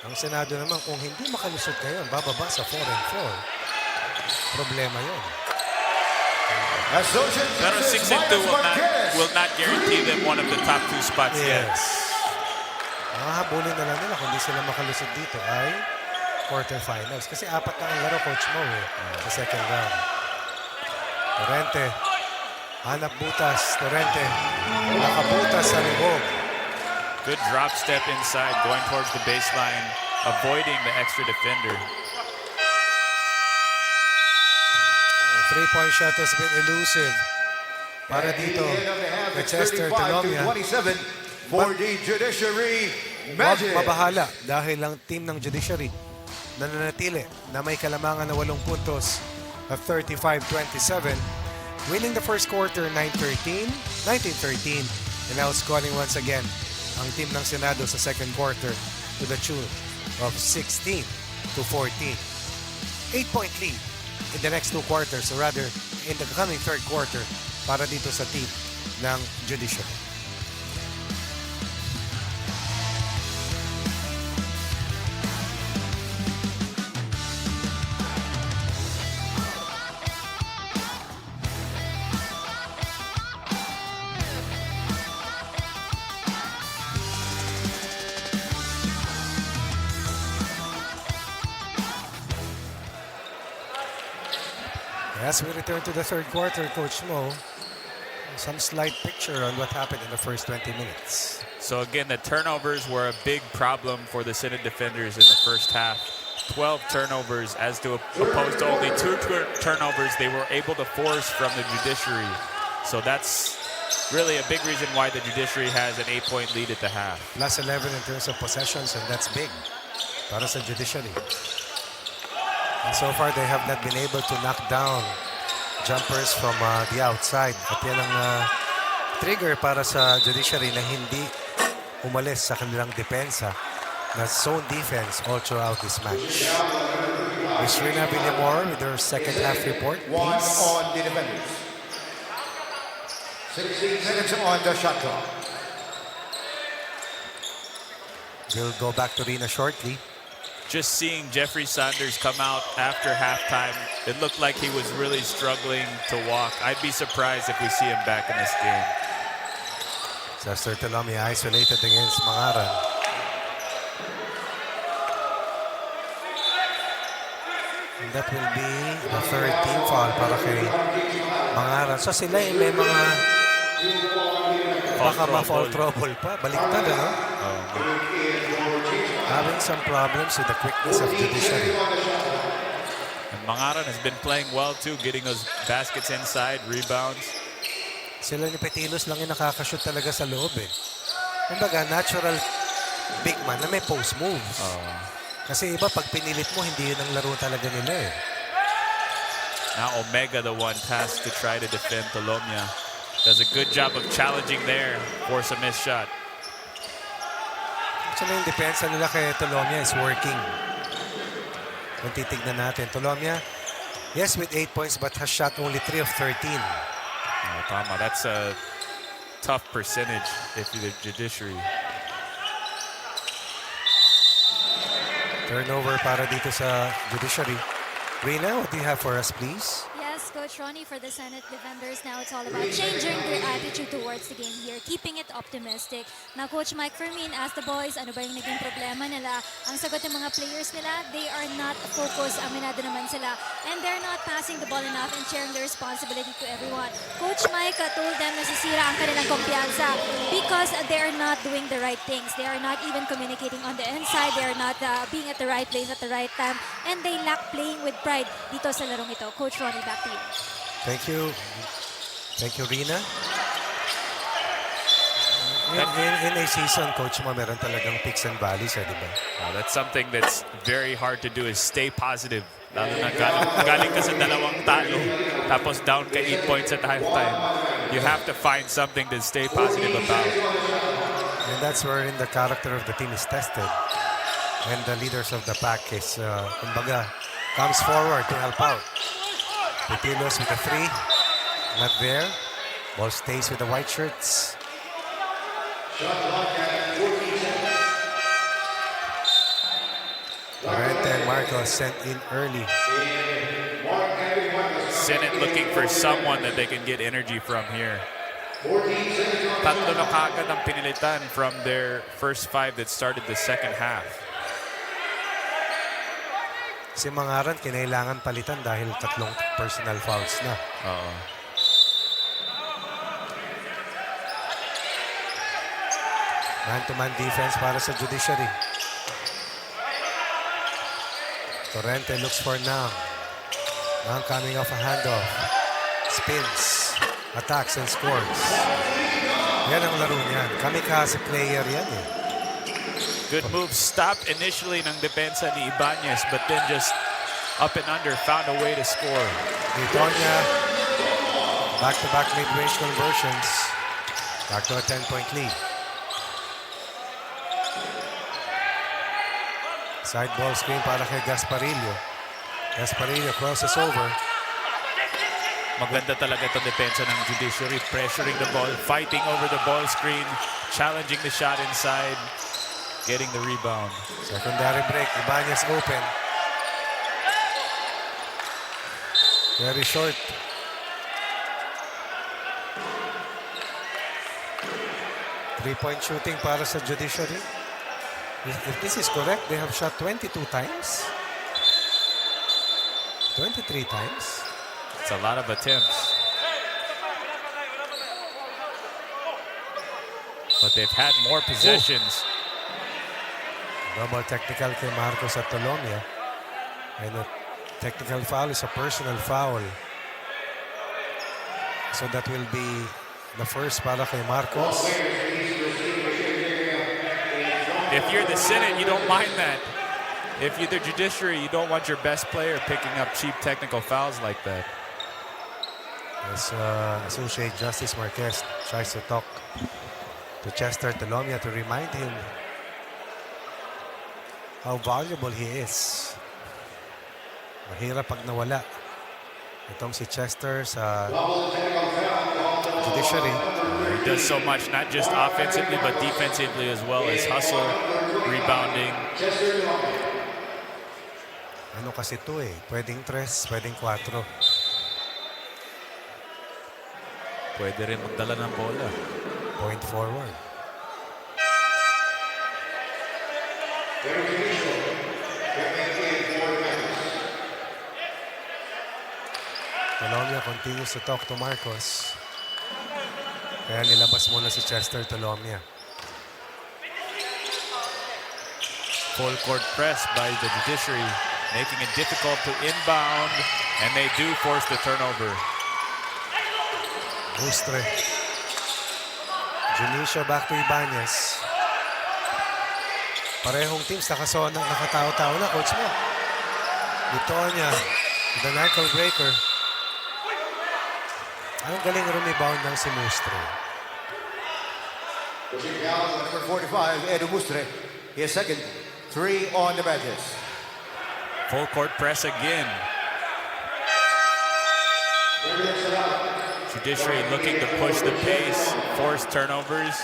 Ang Senado naman, kung hindi makalusot ngayon, bababa sa 4-4. Problema yun. Associate Pero Justice 6-2 Marquez. will not guarantee them one of the top 2 spots yet. Ang habulin na lang nila kung hindi sila makalusot dito ay quarterfinals. Kasi 4 na ang laro, Coach Mo, sa second round. Torrente. Hanap butas. Torrente. Nakabutas sa lubog. Good drop step inside, going towards the baseline, avoiding the extra defender. Three-point shot has been elusive. Para dito, kay Chester Telomia. 27 for the Judiciary Magis. Mabahala dahil ang team ng Judiciary nananatili na may kalamangan na 8 puntos at 35-27. Winning the first quarter 19-13, and now scoring once again ang team ng Senado sa second quarter to the tune of 16-14. 8-point lead in the next 2 quarters, or rather in the coming third quarter para dito sa team ng Judiciary. As we return to the third quarter, Coach Mo, some slight picture on what happened in the first 20 minutes. So again, the turnovers were a big problem for the Senate defenders in the first half. 12 turnovers as to opposed to only 2 turnovers they were able to force from the Judiciary. So that's really a big reason why the Judiciary has an 8-point lead at the half. Plus 11 in terms of possessions, and that's big para sa Judiciary. And so far, they have not been able to knock down jumpers from the outside. At yan ang trigger para sa Judiciary na hindi umalis sa kanilang depensa na zone defense all throughout this match. Ms. Rina Villamor with her second half report, One please. on the defenders. 16 seconds on the shot clock. We'll go back to Rina shortly. Just seeing Jeffrey Saunders come out after halftime, it looked like he was really struggling to walk. I'd be surprised if we see him back in this game. Chester Telomia isolated against Mangaran. And that will be the third team foul para kay Mangaran. So sila ay may mga baka ma-foul trouble pa. Baliktad, ano? Having some problems with the quickness of Judiciary. And Mangaran has been playing well too, getting those baskets inside, rebounds. Sila ni Petilos lang yung nakakashoot talaga sa loob eh. Kumbaga, natural big man na may post moves. Kasi iba, pag pinilit mo, hindi yun ang laro talaga nila eh. Now Omega, the one tasked to try to defend Telomia, does a good job of challenging there, force a missed shot. So yung depensa nila kay Telomia is working. Kung titignan natin, Telomia, yes, with 8 points, but has shot only 3 of 13. Oh, tama. That's a tough percentage if you're the Judiciary. Turnover para dito sa Judiciary. Rina, what do you have for us, please? Yes, Coach Ronnie, for the Senate defenders, now it's all about changing their attitude towards the game here, keeping it optimistic. Now, Coach Mike Fermin asked the boys, ano ba yung naging problema nila? Ang sagot ng mga players nila, they are not focused, aminado naman sila, and they're not passing the ball enough and sharing the responsibility to everyone. Coach Mike told them na sisira ang kanilang kumpiyansa because they are not doing the right things. They are not even communicating on the inside. They are not being at the right place at the right time, and they lack playing with pride dito sa larong ito. Coach Ronnie, back to you. Thank you. Thank you, Rina. In a season, Coach mo, meron talagang peaks and valleys, di ba? That's something that's very hard to do is stay positive. Lalo na galing ka sa dalawang talo, tapos down ka 8 points at halftime. You have to find something to stay positive about. And that's wherein the character of the team is tested. And the leaders of the pack is, kumbaga, comes forward to help out. Putilos with the 3. Not there. Ball stays with the white shirts. Torrente and Marcos sent in early. Senate looking for someone that they can get energy from here. Tatlo na kagad ang pinilitan from their first 5 that started the second half. Si Mangaran kinailangan palitan dahil 3 personal fouls na. Oo. Man-to-man defense para sa Judiciary. Torrente looks for Nang. Nang coming off a handoff. Spins. Attacks and scores. Yan ang laro niyan. Kamikaze player yan eh. Good move. Stopped initially ng depensa ni Ibanez, but then just up and under, found a way to score. Itonia, back-to-back mid-range conversions. Back to a 10-point lead. Side ball screen para kay Gasparillo. Gasparillo crosses over. Maganda talaga itong depensa ng Judiciary, pressuring the ball, fighting over the ball screen, challenging the shot inside, getting the rebound. Secondary break, Ibanez open. Very short. Three-point shooting para sa Judiciary. If this is correct, they have shot 22 times. 23 times. It's a lot of attempts. But they've had more possessions. Double technical kay Marcos at Tolomia. And a technical foul is a personal foul. So that will be the first para kay Marcos. If you're the Senate, you don't mind that. If you're the Judiciary, you don't want your best player picking up cheap technical fouls like that. As Associate Justice Marquez tries to talk to Chester Tolomia to remind him how valuable he is. Mahirap pag nawala. Itong si Chester sa Judiciary. He does so much, not just offensively, but defensively as well as hustle, rebounding. Ano kasi ito eh. Pwedeng 3, pwedeng 4. Pwede rin magdala ng bola. Point forward. Tolomia continues to talk to Marcos. Kaya nilabas muna si Chester Tolomia. Full court press by the Judiciary, making it difficult to inbound, and they do force the turnover. Bustre. Junicio back to Ibanez. Parehong teams nakatawa-tawa na, coach mo. Itonia, the ankle breaker. Ang galing rebound ng si Mustre. Number 45, Edu Mustre. His second 3 on the Magis. Full court press again. Judiciary looking to push the pace, force turnovers,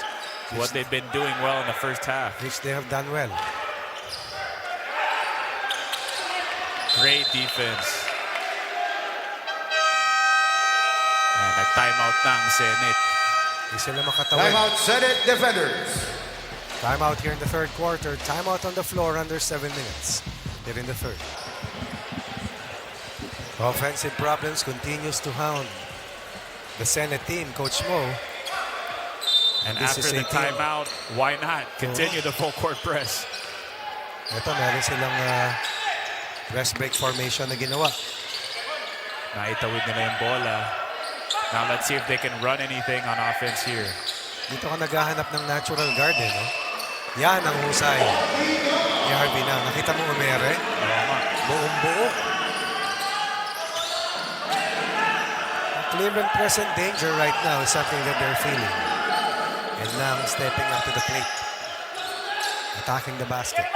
what they've been doing well in the first half. Which they have done well. Great defense. And nag-timeout na ang Senate. Hindi sila makatawid. Timeout, Senate defenders. Timeout here in the third quarter. Timeout on the floor under 7 minutes. Here in the third. Offensive problems continues to hound the Senate team, Coach Mo. And This after is the 18. timeout, why not continue the full court press? Ito, meron silang press break formation na ginawa. Naitawid nila yung bola. Now let's see if they can run anything on offense here. Dito ka naghahanap ng natural guard, eh, no? Yan ang husay ni Harvey na. Nakita mo umere? Buong buo. Clear and present danger right now is something that they're feeling. And now stepping up to the plate. Attacking the basket.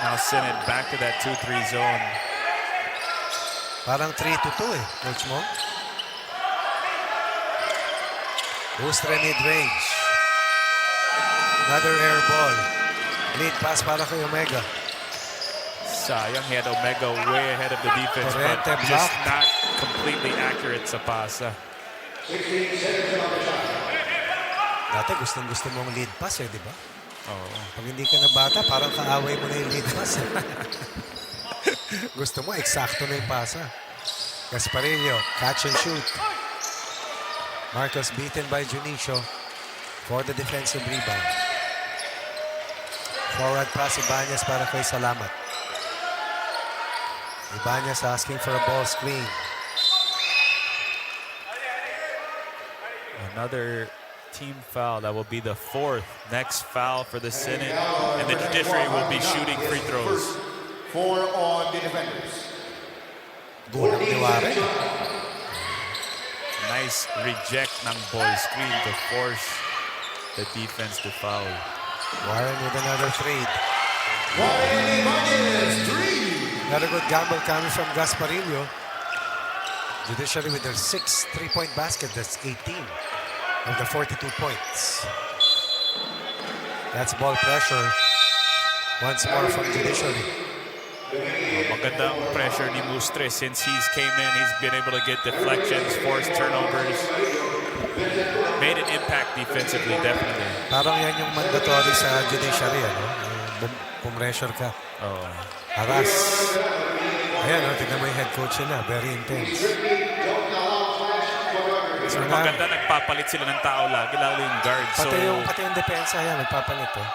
Now Senate back to that 2-3 zone. Parang 3-2 eh, coach mo. Ustre mid-range. Another air ball. Lead pass para kay Omega. Sayang, he had Omega way ahead of the defense, but Torrente just blocked. not completely accurate sa pasa. Dati gustong-gusto mong lead pass eh, di ba? Oh. Pag hindi ka na bata, parang kaaway mo na yung lead pass. Gusto mo, eksakto na yung pasa. Gasparillo, catch and shoot. Marcos beaten by Junicio for the defensive rebound. Forward pass, Ibanez para kay Salamat. Ibanez asking for a ball screen. Another team foul. That will be the 4th. Next foul for the Senate. And the Judiciary will be shooting free throws. 4 on the defenders. Gulang ni Warren. Nice reject ng ball screen to force the defense to foul. Warren with another trade. Warren Magis, 3. Another good gamble coming from Gasparillo. Judiciary with their 6th three-point basket. That's 18 of the 42 points. That's ball pressure. Once more from Judiciary. Magandang pressure ni Mustre since he's came in. He's been able to get deflections, force turnovers. Made an impact defensively, definitely. Parang yan yung mandatory sa Judiciary, ano? Pumressure ka. Oh. Haras. Ayan, no? Tignan mo yung head coach nila. Very intense. So, Maganda nagpapalit sila ng tao lagi, lalo yung guard. So, pati yung depensa, yan, nagpapalit, eh.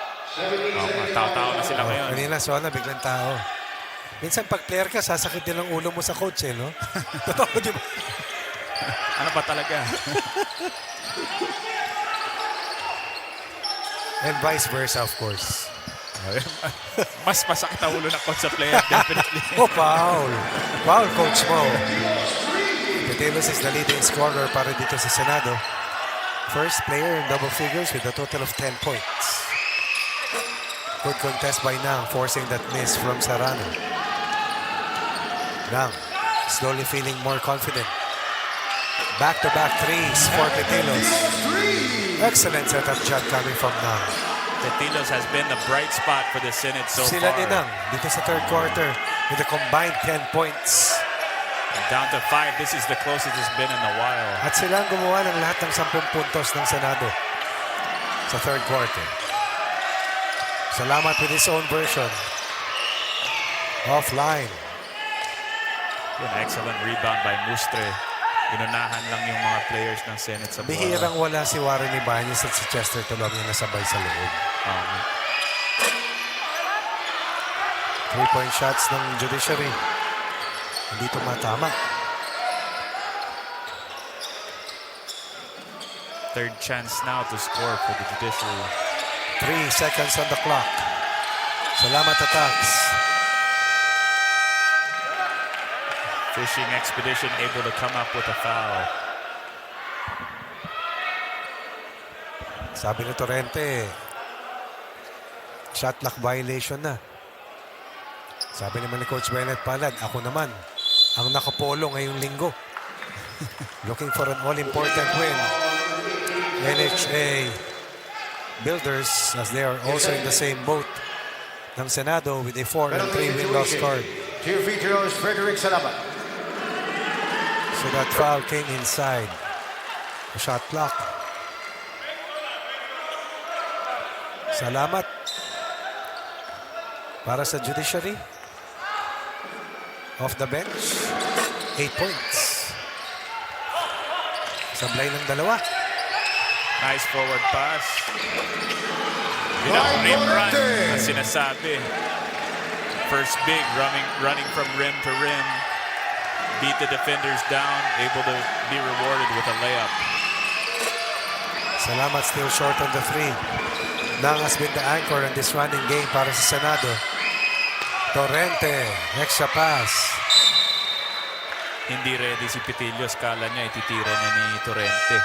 tao-tao na sila ngayon. Kanina, Sona, biglang tao. Minsan pag player ka, sasakit din ang ulo mo sa coach, eh, no? Totoo, di ba? Ano ba talaga? And vice versa, of course. Mas masakit ang ulo ng coach sa player, definitely. Oh, foul. Foul, coach mo. Petelos is the leading scorer para dito sa Senado. First player in double figures with a total of 10 points. Good contest by Nang, forcing that miss from Serrano. Nang, slowly feeling more confident. Back-to-back threes for Petelos. Excellent setup shot coming from Nang. Petilos has been the bright spot for the Senate so Sila far. din Nang dito sa third quarter with a combined 10 points. Down to 5. This is the closest it's been in a while. At sila ang gumawa ng lahat ng 10 puntos ng Senado sa third quarter. Salamat with his own version. Offline. An excellent rebound by Mustre. Inunahan lang yung mga players ng Senate sa bola. Bihirang wala si Warren Ibanez at si Chester Tulog na nasabay sa loob. 3-point shots ng Judiciary. Hindi tumatama. Third chance now to score for the Judiciary. 3 seconds on the clock. Salamat attacks. Fishing expedition able to come up with a foul. Sabi ni Torrente, shot clock violation na. Sabi naman ni Coach Bennett Palad, ako naman, ang nakapolo ngayong linggo. Looking for an all-important win. NHA Builders, as they are also in the same boat ng Senado with a 4-3 win-loss card. Chief Features, Frederick Salamat. So that foul came inside the shot clock. Salamat para sa Judiciary. Off the bench, 8 points. Sablay ng dalawa. Nice forward pass. Rim run, ang sinasabi. First big, running from rim to rim. Beat the defenders down, able to be rewarded with a layup. Salamat still short on the 3. Nang has been the anchor in this running game para sa Senado. Torrente, extra pass. Hindi ready si Petillos. Kala niya ititira niya ni Torrente.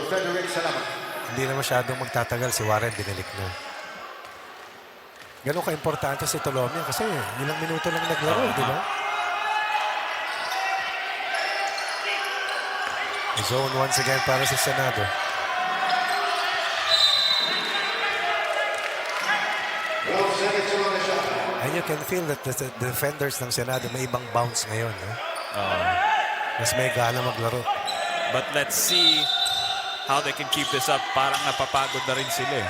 Frederick, salamat. Hindi na masyadong magtatagal si Warren, binalik na. Ganun ka-importante si Tolomia kasi ilang minuto lang naglaro, di ba? Zone once again para sa Senado. And you can feel that the defenders ng Senado may ibang bounce ngayon. No? Mas may gana maglaro. But let's see how they can keep this up. Parang napapagod na rin sila eh.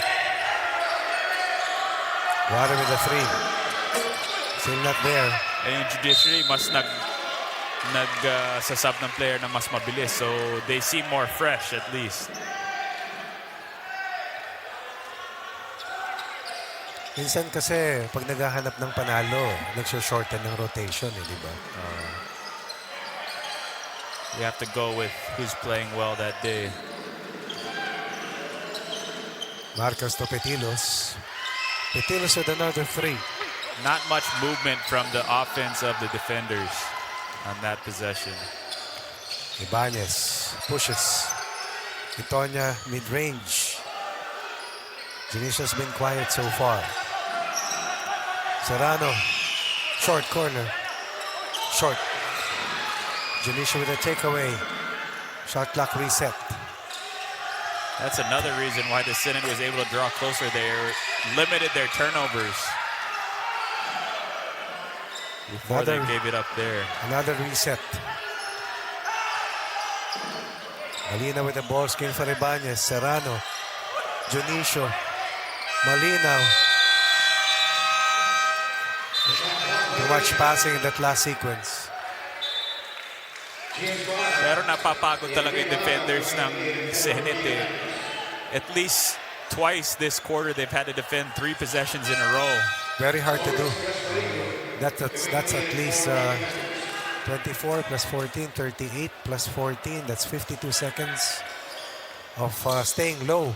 Water with the three. Still not there. And yung Judiciary mas sasab ng player na mas mabilis. So they seem more fresh at least. Minsan kasi pag naghahanap ng panalo, nagsushorten ng rotation eh, di ba? You have to go with who's playing well that day. Marcos to Petilos. Petilos with another three. Not much movement from the offense of the defenders on that possession. Ibanez pushes. Itonia mid-range. Janicia's been quiet so far. Serrano. Short corner. Short. Janicia with a takeaway. Shot clock reset. That's another reason why the Senate was able to draw closer. They limited their turnovers before they gave it up there. Another reset. Malinaw with the ball screen for Ibanez. Serrano. Junicio. Malinaw. Too much passing in that last sequence. Pero napapagod talaga yung defenders ng Senate eh. At least twice this quarter they've had to defend 3 possessions in a row. Very hard to do. That's at least 24 plus 14, 38 plus 14. That's 52 seconds of staying low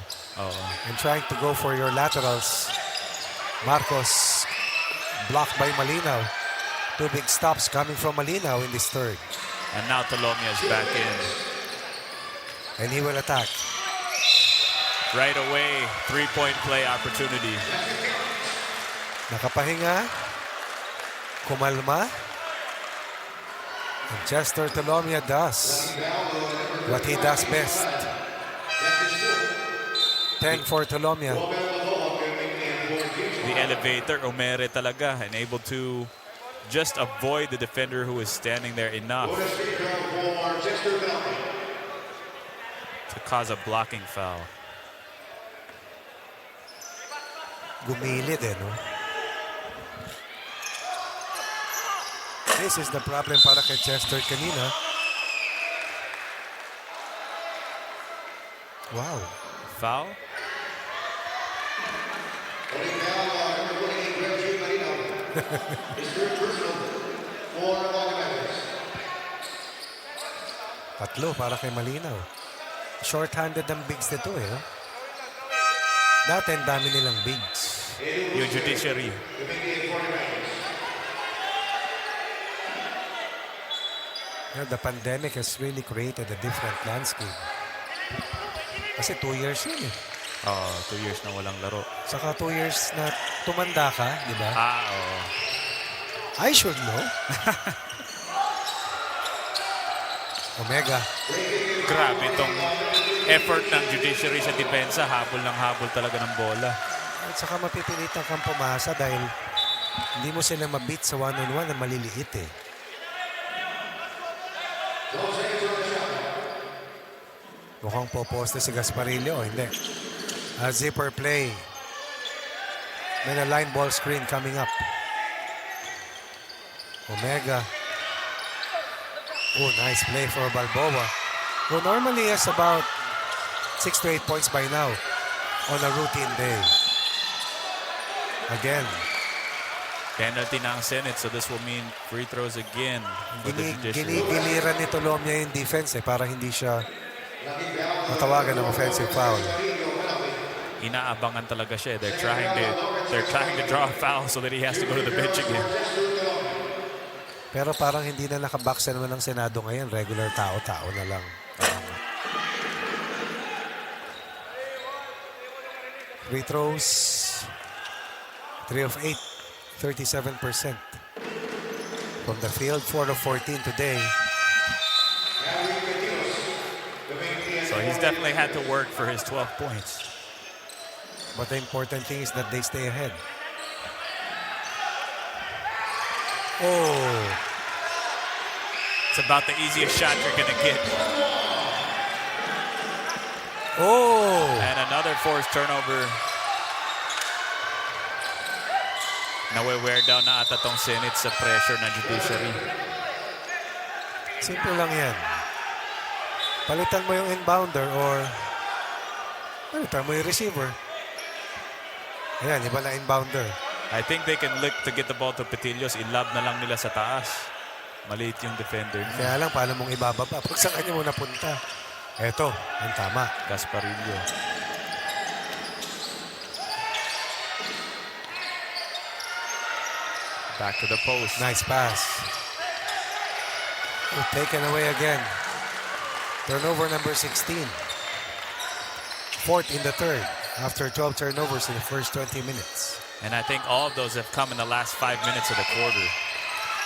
and trying to go for your laterals. Marcos blocked by Malinaw. 2 big stops coming from Malinaw in this third. And now Tolomia is back in. And he will attack. Right away, 3-point play opportunity. Nakapahinga. Kumalma. And Chester Tolomia does what he does best. 10 for Tolomia. The elevator, Omere talaga, and able to just avoid the defender who is standing there enough to cause a blocking foul. Gumilid eh, no? This is the problem para kay Chester kanina. Wow. Foul? Tatlo para kay Malinaw. Short-handed ang bigs nito eh. No? Dati ang dami nilang bigs. Yung Judiciary. The pandemic has really created a different landscape. Kasi 2 years yun eh. 2 years na walang laro. Saka 2 years na tumanda ka, di ba? Oo. I should know. Omega. Grabe itong effort ng Judiciary sa depensa. Habol ng habol talaga ng bola. At saka mapipilitan kang pumasa dahil hindi mo sila mabit sa one-on-one na maliliit eh. Mukhang poposte si Gasparillo. Hindi. A zipper play. Then a line ball screen coming up. Omega. Oh, nice play for Balboa. Who normally has about 6 to 8 points by now on a routine day. Again. Penalty na ang Senate, so this will mean free throws again for the Judiciary. Ginigiliran ni Tolomia yung defense eh, para hindi siya matawagan ng offensive foul. Inaabangan talaga siya. They're trying to draw a foul so that he has to go to the bench again. Pero parang hindi na nakabaksa naman ng Senado ngayon. Regular tao-tao na lang. Free throws, 3 of 8, 37%. From the field, 4 of 14 today. So he's definitely had to work for his 12 points. But the important thing is that they stay ahead. Oh, It's about the easiest shot you're going to get. oh. And another forced turnover. Nawe-wear down na ata tong Senate sa pressure ng Judiciary. Simple lang yan. Palitan mo yung inbounder or palitan mo yung receiver. Ayan, iba na inbounder. I think they can look to get the ball to Petillos. I-lob na lang nila sa taas. Maliit yung defender niya. Kaya lang, paano mong ibababa? Pag saan kanya mo napunta? Eto, ang tama. Gasparillo. Back to the post. Nice pass. Oh, taken away again. Turnover number 16. Fourth in the third after 12 turnovers in the first 20 minutes. And I think all of those have come in the last 5 minutes of the quarter.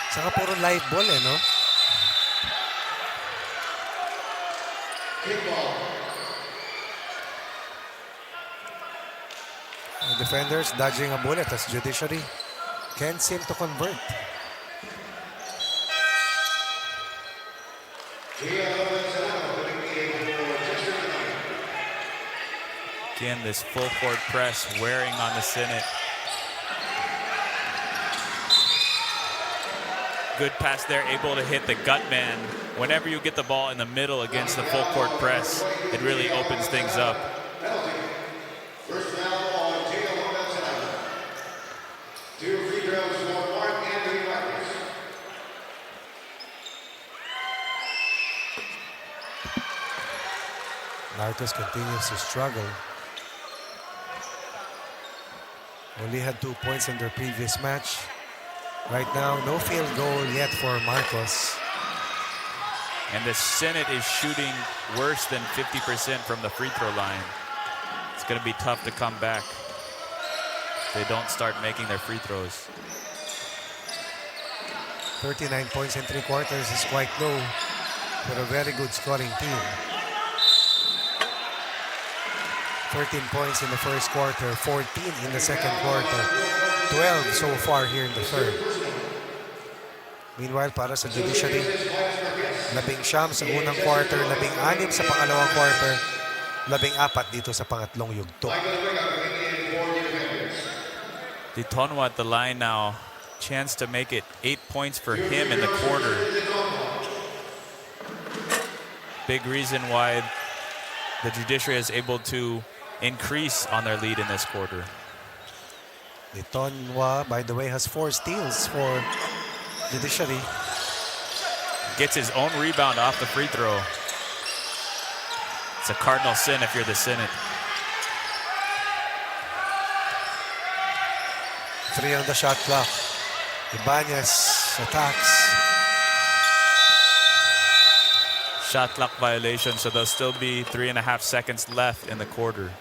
Saka puro live ball no? The defenders dodging a bullet as Judiciary can't seem to convert. Again, this full court press wearing on the Senate. Good pass there, able to hit the gut man. Whenever you get the ball in the middle against the full court press, it really opens things up. First foul on two free throws for Mark Anthony Magis. Marcos continues to struggle. Only had 2 points in their previous match. Right now, no field goal yet for Marcos. And the Senate is shooting worse than 50% from the free throw line. It's going to be tough to come back if they don't start making their free throws. 39 points in 3 quarters is quite low for a very good scoring team. 13 points in the first quarter, 14 in the second quarter, 12 so far here in the third. Meanwhile, para sa Judiciary, 19 sa unang quarter, 16 sa pangalawang quarter, 14 dito sa pangatlong yugto. Ditonwa at the line now. Chance to make it 8 points for him in the quarter. Big reason why the Judiciary is able to increase on their lead in this quarter. Ditonwa, by the way, has 4 steals for Judiciary. Gets his own rebound off the free throw. It's a cardinal sin if you're the Senate. 3 on the shot clock. Ibanez attacks. Shot clock violation, so there'll still be 3.5 seconds left in the quarter.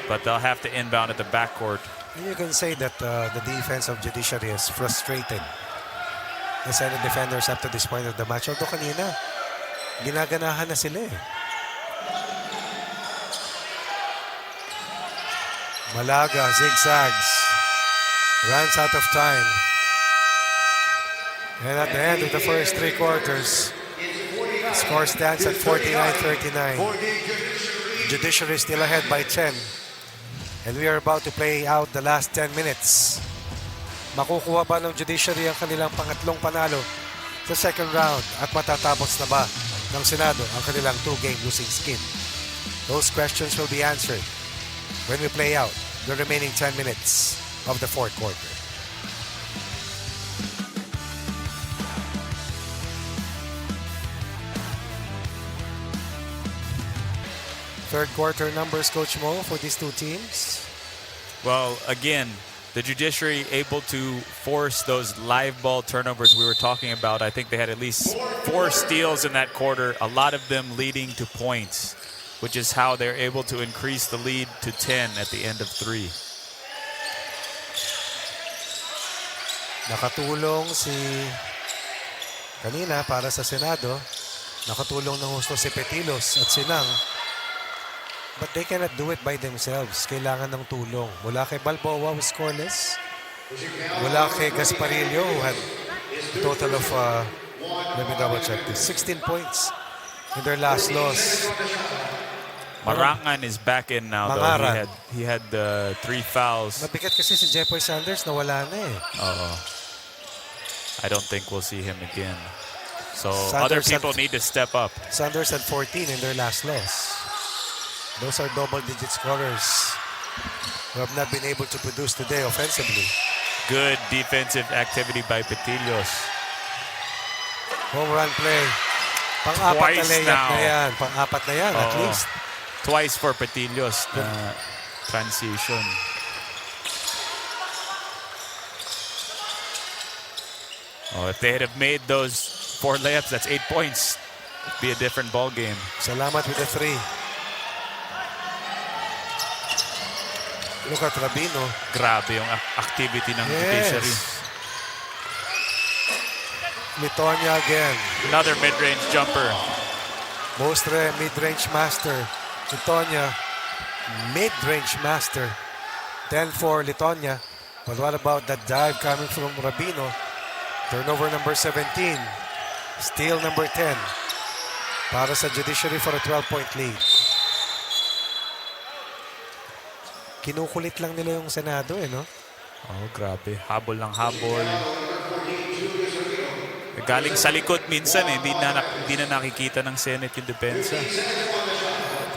But they'll have to inbound at the backcourt. And you can say that the defense of Judiciary is frustrated. The Senate defenders up to this point of the match. Although kanina, ginaganahan na sila eh. Malaga zigzags. Runs out of time. And at the end of the first 3 quarters, score stands at 49-39. Judiciary still ahead by 10. And we are about to play out the last 10 minutes. Makukuha ba ng Judiciary ang kanilang pangatlong panalo sa second round at matatapos na ba ng Senado ang kanilang 2-game losing skid? Those questions will be answered when we play out the remaining 10 minutes of the fourth quarter. Third quarter numbers, Coach Mo, for these two teams? Well, again, the Judiciary able to force those live ball turnovers we were talking about. I think they had at least 4 steals in that quarter, a lot of them leading to points. which is how they're able to increase the lead to 10 at the end of 3. Nakatulong kanina para sa Senado. Nakatulong ng gusto si Petilos at Sinang. But they cannot do it by themselves. Kailangan ng tulong. Mula kay Balboa, who scoreless. Mula kay Gasparillo, who had a total of, let me double check this, 16 points in their last loss. Marangan is back in now, though. He had 3 fouls. Mabigat kasi si Jeffoy Sanders, nawala na eh. I don't think we'll see him again. So Sanders other people need to step up. Sanders had 14 in their last loss. Those are double-digit scorers who have not been able to produce today offensively. Good defensive activity by Petilos. Home run play. Pang-apat na Twice layup now. na yan. Pang-apat na yan, at least. Twice for Petilos na transition. If they had made those 4 layups, that's 8 points. It'd be a different ball game. Salamat with the 3. Look at Rabino. Grabe yung activity ng Judiciary. Litonia again. Another mid-range jumper. Mostre, mid-range master. Litonia, mid-range master. 10 for Litonia. But what about that dive coming from Rabino? Turnover number 17. Steal number 10. Para sa Judiciary for a 12-point lead. Kinukulit lang nila yung Senado no? Grabe. Habol ng habol. Galing sa likod minsan hindi na nakikita ng Senate yung depensa.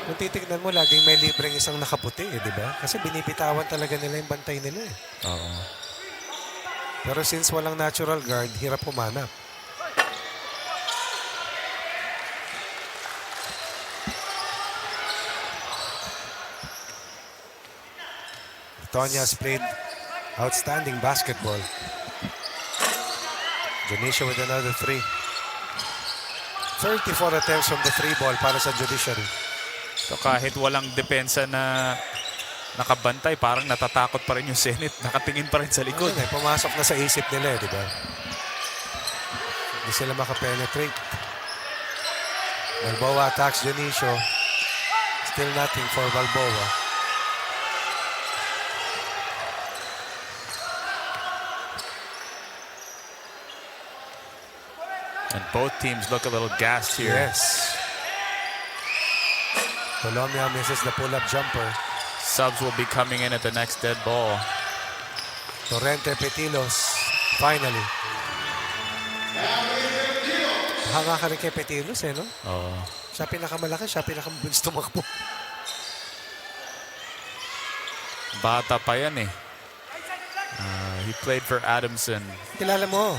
Kung titignan mo, laging may libreng isang nakaputi di ba? Kasi binipitawan talaga nila yung bantay nila Pero since walang natural guard, hirap humanap. Tonya has played outstanding basketball. Janisha with another 3. 34 attempts from the 3 ball para sa Judiciary. So kahit walang depensa na nakabantay, parang natatakot pa rin yung Senate. Nakatingin pa rin sa likod. Pumasok na sa isip nila, di ba? Hindi sila makapenetrate. Balboa attacks Janisha. Still nothing for Balboa. And both teams look a little gassed here. Yes. Colombia misses the pull-up jumper. Subs will be coming in at the next dead ball. Torrente Petilos. Finally. Hanga ka rin kay Petilos no? Siya pinakamalaki, siya pinakamabilis tumakbo. Bata pa yan he played for Adamson. Kilala mo.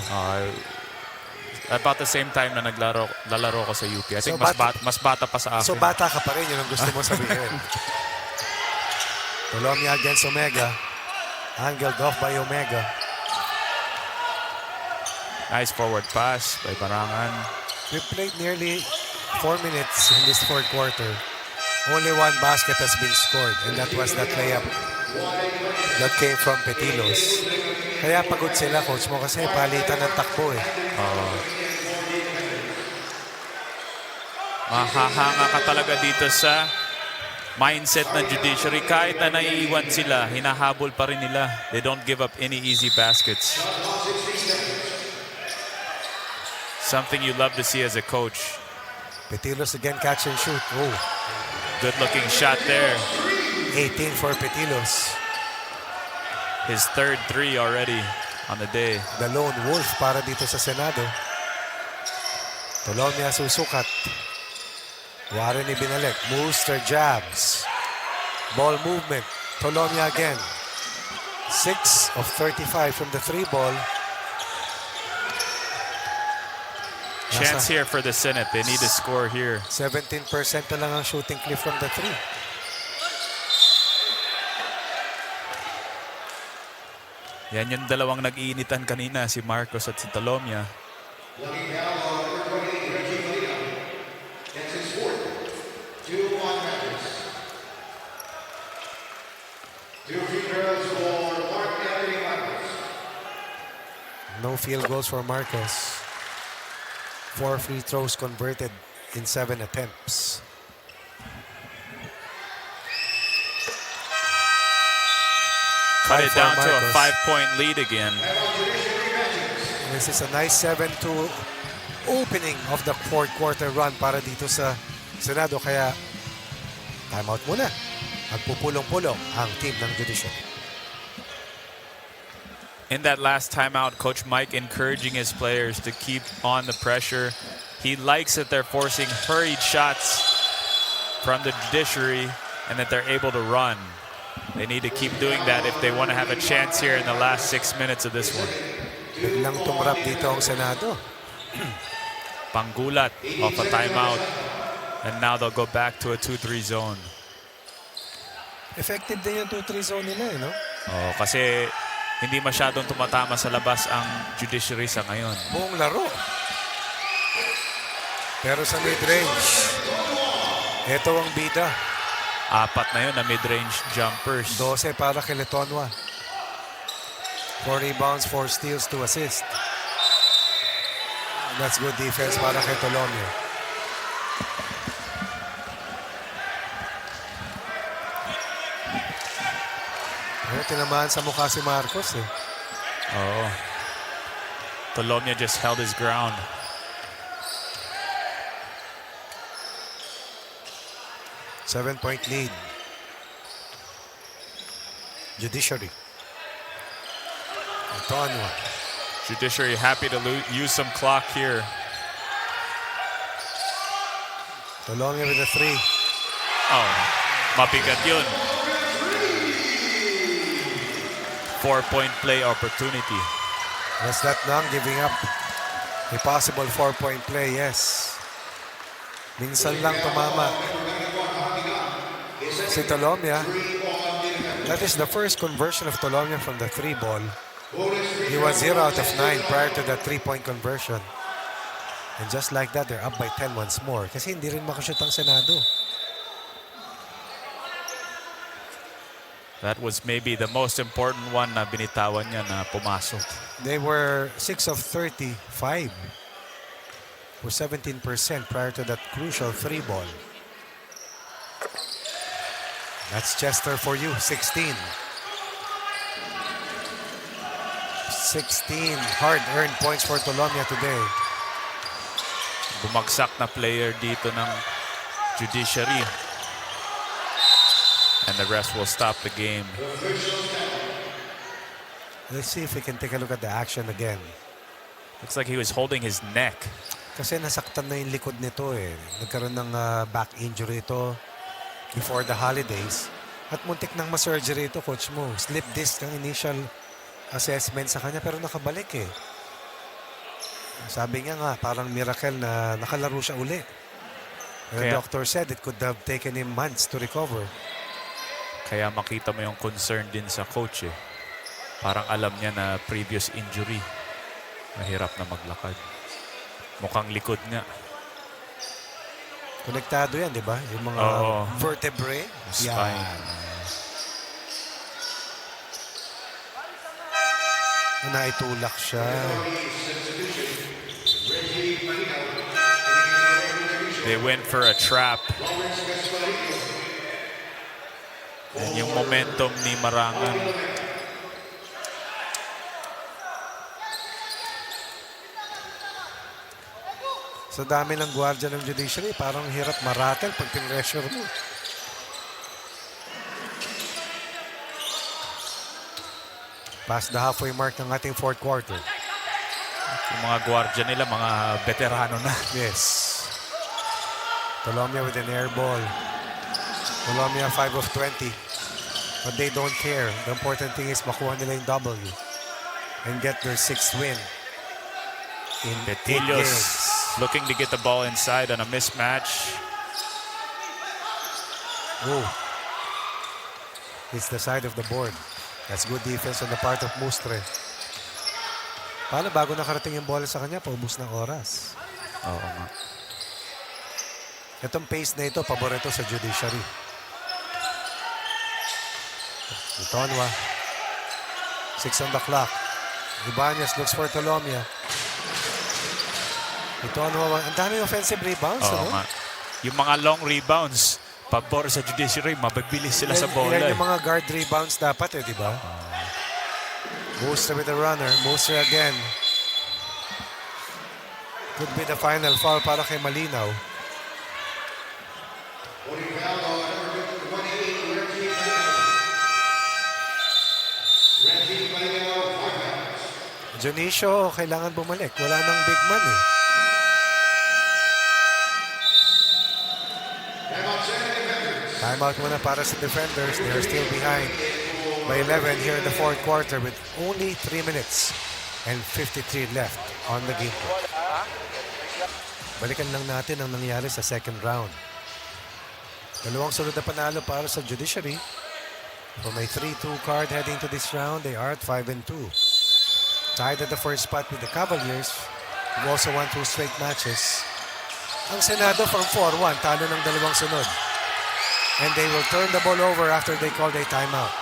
About the same time na naglalaro ko sa UP. I think mas bata pa sa akin. So bata ka pa rin, yun ang gusto mo sabihin. Colombia against Omega. Angled off by Omega. Nice forward pass by Barangan. We played nearly 4 minutes in this 4th quarter. Only 1 basket has been scored, and that was that layup that came from Petilos. Kaya pagod sila, coach mo, kasi palitan ng takbo Mahahanga ka talaga dito sa mindset ng Judiciary. Kahit na naiiwan sila, hinahabol pa rin nila. They don't give up any easy baskets. Something you love to see as a coach. Petilos again, catch and shoot. Good looking shot there. 18 for Petilos. His 3rd 3 already on the day. The lone wolf para dito sa Senado. Colombia susukat. Warren ibinalik. Booster jabs. Ball movement. Colombia again. 6 of 35 from the 3 ball. Chance here for the Senate. They need to score here. 17% na lang ang shooting clip from the 3. Yan yung dalawang nag-iinitan kanina, si Marcos at si Talomia. field goals for Marcos. 4 free throws converted in 7 attempts. Cut it down to a Marcos. 5-point lead again. This is a nice 7-2 opening of the fourth quarter run para dito sa Senado. Kaya timeout muna. Magpupulong-pulong ang team ng Judiciary. In that last timeout, Coach Mike encouraging his players to keep on the pressure. He likes that they're forcing hurried shots from the Judiciary and that they're able to run. They need to keep doing that if they want to have a chance here in the last 6 minutes of this one. Biglang tumrap dito ang Senado. Panggulat off a timeout. And now they'll go back to a 2-3 zone. Effective din yung 2-3 zone nila, eh, no? Oh, kasi hindi masyadong tumatama sa labas ang Judiciary sa ngayon. Buong laro. Pero sa mid-range, ito ang bida. 4 na yun na mid-range jumpers. 12 para kay Letonwa. 4 rebounds, 4 steals, 2 assists. That's good defense para kay Tolomio. Ay, tinamaan sa mukha si Marcos, eh. Oo. Tolomia just held his ground. Seven-point lead. Judiciary. Antonio. Judiciary happy to use some clock here. Tolomia with a 3. Oh, mabigat yun. 4-point play opportunity. Was that Nang giving up a possible 4-point play? Yes. Minsan lang tumama si Tolomia. That is the first conversion of Tolomia from the 3 ball. He was 0 out of 9 prior to that 3-point conversion. And just like that, they're up by 10 once more. Kasi hindi rin makashoot ang Senado. That was maybe the most important one na binitawan niya na pumasok. They were 6 of 35 for 17% prior to that crucial 3 ball. That's Chester for you, 16. 16 hard-earned points for Tolomia today. Bumagsak na player dito ng Judiciary. And the rest will stop the game. Let's see if we can take a look at the action again. Looks like he was holding his neck. Kasi nasaktan na yung likod nito, eh. Nagkaroon ng back injury ito before the holidays. At muntik nang ma-surgery ito, coach mo. Slip disc ang initial assessment sa kanya, pero nakabalik, eh. Sabi niya nga, parang miracle na nakalaro siya uli. The doctor said it could have taken him months to recover. Kaya makita mo yung concern din sa coach, eh. Parang alam niya na previous injury. Mahirap na maglakad. Mukhang likod nga. Konektado yan, di ba? Yung mga vertebrae. Spine. Naitulak siya. They went for a trap. And yung momentum ni Marangan. Sa dami ng gwardiya ng Judiciary, parang hirap maratel pag pinressure mo. Past the halfway mark ng ating fourth quarter. Yung mga gwardiya nila, mga veterano na. Yes. Tolomia with an air ball. Tolomia 5 of 20. But they don't care. The important thing is makuha nila yung W. And get their 6th win. In 8 games. Looking to get the ball inside on a mismatch. Oh. It's the side of the board. That's good defense on the part of Mustre. Paano bago nakarating yung bola sa kanya, paubos ng oras. Oo nga. Itong pace na ito, paborito sa Judiciary. Itonwa. 6 on the clock. Ibanez looks for Tolomia. Ito ang daming offensive rebounds. Oo nga. Yung mga long rebounds, pabor sa Judiciary, mabibilis sila sa bola. Yan yung mga guard rebounds dapat di ba? Moser with the runner. Moser again. Could be the final foul para kay Malinaw. Junicio, kailangan bumalik. Wala nang big man Timeout muna para sa defenders. They are still behind by 11 here in the fourth quarter with only 3 minutes and 53 left on the game clock. Balikan lang natin ang nangyari sa second round. Dalawang sunod na panalo para sa Judiciary. From a 3-2 card heading to this round, they are at 5-2. Tied at the first spot with the Cavaliers, who also won 2 straight matches. Ang Senado from 4-1, talo ng dalawang sunod. And they will turn the ball over after they called a timeout.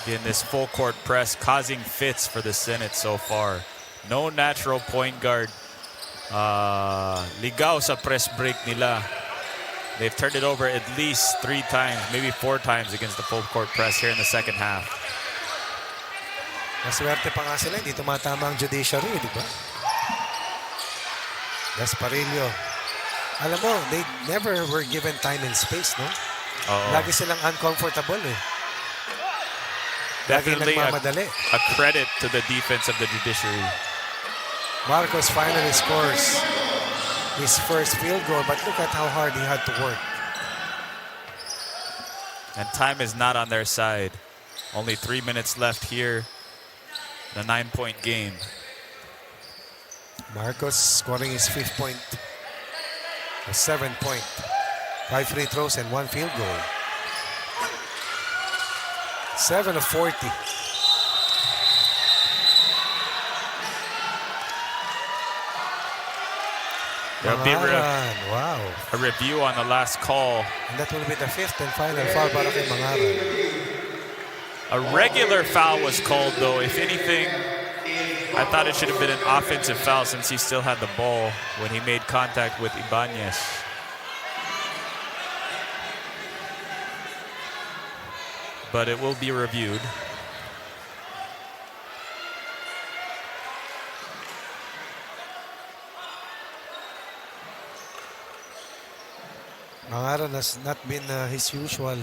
In this full court press, causing fits for the Senate so far. No natural point guard. Ligaw sa press break nila. They've turned it over at least 3 times, maybe 4 times against the full court press here in the second half. Maswerte pa nga sila, hindi tumatama ang Judiciary, di ba? Gasparillo. Alam mo, they never were given time and space, no? Lagi silang uncomfortable Definitely nagmamadali. a credit to the defense of the Judiciary. Marcos finally scores his first field goal, but look at how hard he had to work. And time is not on their side. Only 3 minutes left here. The 9-point game. Marcos scoring his 5th point. A 7-point. 5 free throws and 1 field goal. 7 of 40. There'll be wow. a review on the last call. And that will be the 5th and final foul para kay Mangaran. A regular foul was called, though. If anything, I thought it should have been an offensive foul since he still had the ball when he made contact with Ibanez. But it will be reviewed. Mangaran has not been his usual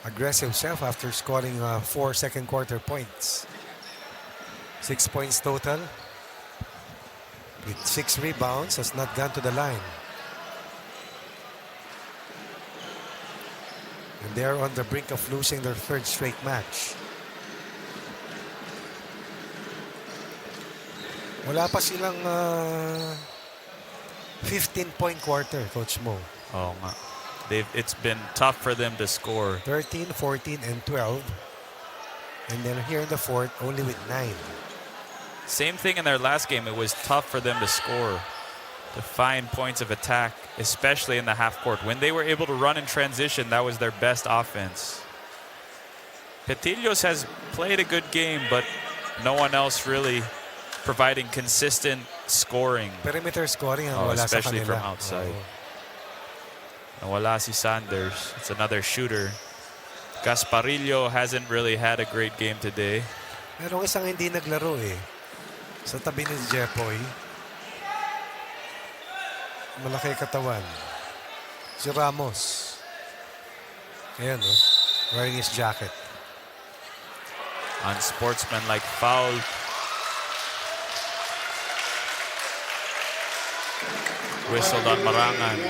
aggressive self after scoring 4 second quarter points. 6 points total. With 6 rebounds, has not gone to the line. And they are on the brink of losing their 3rd straight match. Wala pa silang 15-point quarter, Coach Mo. Oh, nga. It's been tough for them to score. 13, 14, and 12. And then here in the 4th, only with 9. Same thing in their last game. It was tough for them to score, to find points of attack, especially in the half court. When they were able to run in transition, that was their best offense. Petillos has played a good game, but no one else really providing consistent scoring. Perimeter scoring ang wala sa especially kanila. from outside. Nawala si Sanders. It's another shooter. Gasparillo hasn't really had a great game today. Merong isang hindi naglaro sa tabi ni Jepoy. Malaki katawan. Si Ramos. Ayan, wearing his jacket. Unsportsmanlike foul. Whistled on Marangan.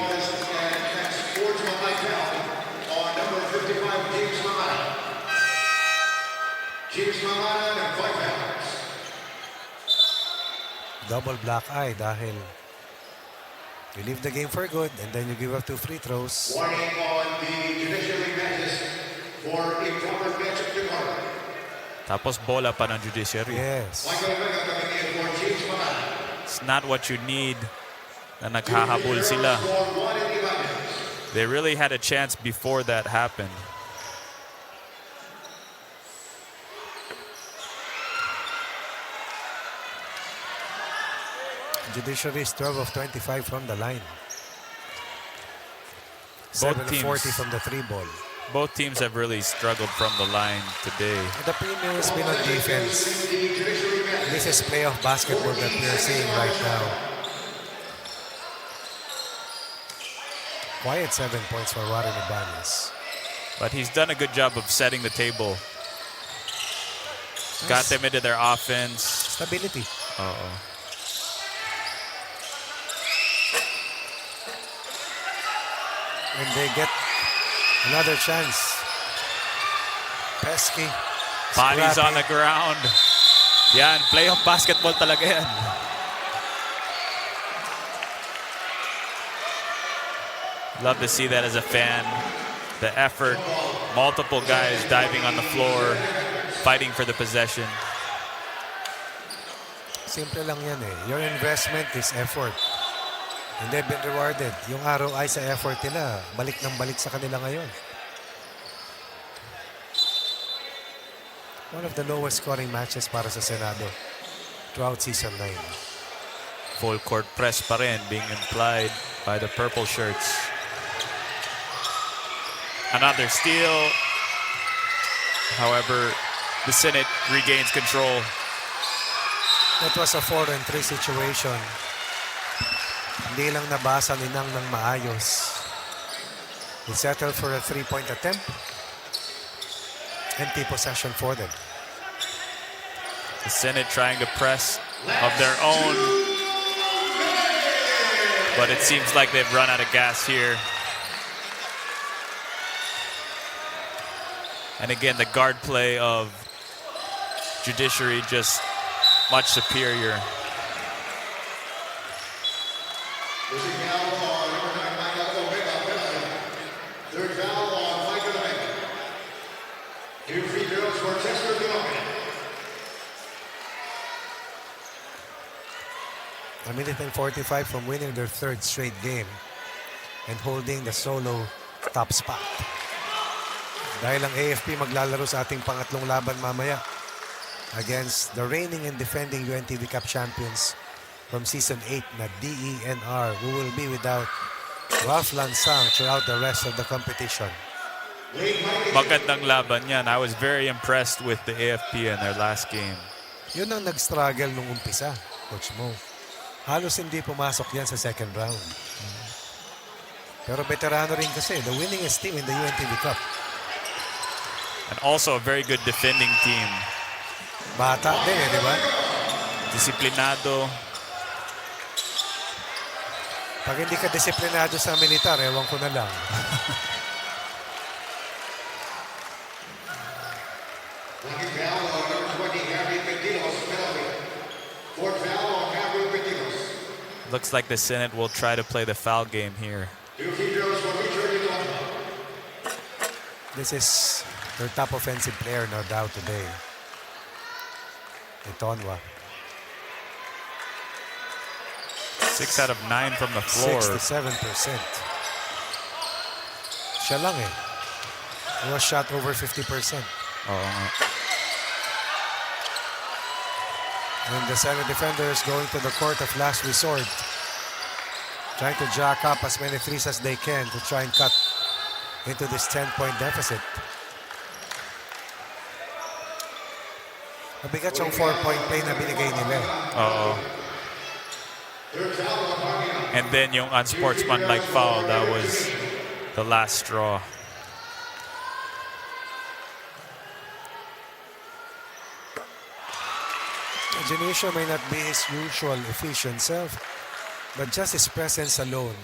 Double black eye dahil you leave the game for good and then you give up 2 free throws. Warning on the Judiciary Magis for improper bench of decorum. Tapos bola pa ng Judiciary. Yes. It's not what you need na naghahabol sila. They really had a chance before that happened. Judiciary is 12 of 25 from the line. Both 7 of teams. 40 from the 3 ball. Both teams have really struggled from the line today. The premium has been on defense. This is playoff basketball that we are seeing right now. Quiet 7 points for Warren Ibanez. But he's done a good job of setting the table. Got them into their offense. Stability. Uh-oh. And they get another chance. Pesky. Bodies on scrappy. the ground. Yan, playoff basketball talaga yan. Love to see that as a fan. The effort, multiple guys diving on the floor, fighting for the possession. Simple lang yan eh. Your investment is effort. And they've been rewarded. Yung ROI sa effort nila, balik ng balik sa kanila ngayon. One of the lowest scoring matches para sa Senado throughout Season 9. Full court press pa rin being implied by the purple shirts. Another steal. However, the Senate regains control. That was a 4-3 situation. Hindi lang nabasa ni Nang ng maayos. They settled for a 3-point attempt. Empty possession for them. The Senate trying to press of their own. But it seems like they've run out of gas here. And again, the guard play of Judiciary just much superior. A minute and 45 from winning their 3rd straight game and holding the solo top spot. Dahil ang AFP maglalaro sa ating pangatlong laban mamaya against the reigning and defending UNTV Cup champions from Season 8 na DENR, who will be without Ralph Lansang throughout the rest of the competition. Magandang laban yan. I was very impressed with the AFP in their last game. Yun ang nag-struggle nung umpisa, Coach Mo. Halos hindi pumasok yan sa second round. Pero veterano rin kasi, the winningest team in the UNTV Cup. And also a very good defending team. Bata din eh, di ba? Disiplinado. Pag hindi ka disiplinado sa militar, ewan ko na lang. Looks like the Senate will try to play the foul game here. This is their top offensive player, no doubt, today. Itonwa. 6 out of 9 from the floor. 67%. Siya lang eh. He was shot over 50%. Oo nga. And the Senate defenders going to the court of last resort. Trying to jack up as many threes as they can to try and cut into this 10-point deficit. Mabigat yung 4-point play na binigay nila. Oo. And then yung unsportsmanlike foul, that was the last straw. Janisha may not be his usual efficient self, but just his presence alone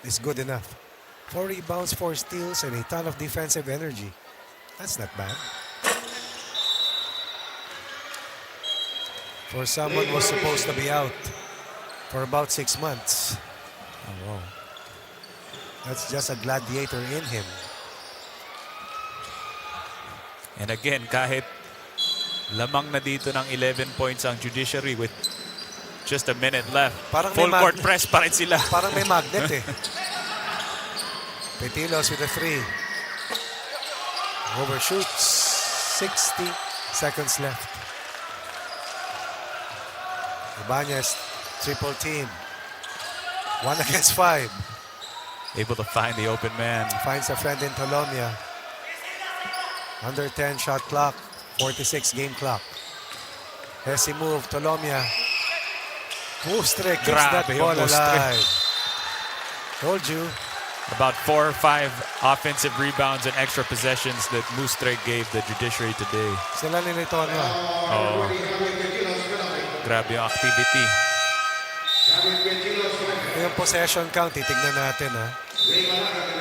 is good enough. 4 rebounds, 4 steals, and a ton of defensive energy. That's not bad. For someone who's supposed to be out for about 6 months. Oh, wow. That's just a gladiator in him. And again, kahit lamang na dito ng 11 points ang Judiciary with just a minute left. Parang Full may court press pa rin sila. Parang may magnet eh. Petilos with a 3. Overshoots. 60 seconds left. Ibanez Triple team. 1 against 5. Able to find the open man. Finds a friend in Tolomia. Under 10 shot clock. 46 game clock. Hesi move. Tolomia. Mustre keeps that Grabe ball yung Mustre. alive. Told you. About 4 or 5 offensive rebounds and extra possessions that Mustre gave the Judiciary today. Sila nilito na. Oh. Grabe yung activity. Yung possession count, titignan natin ha.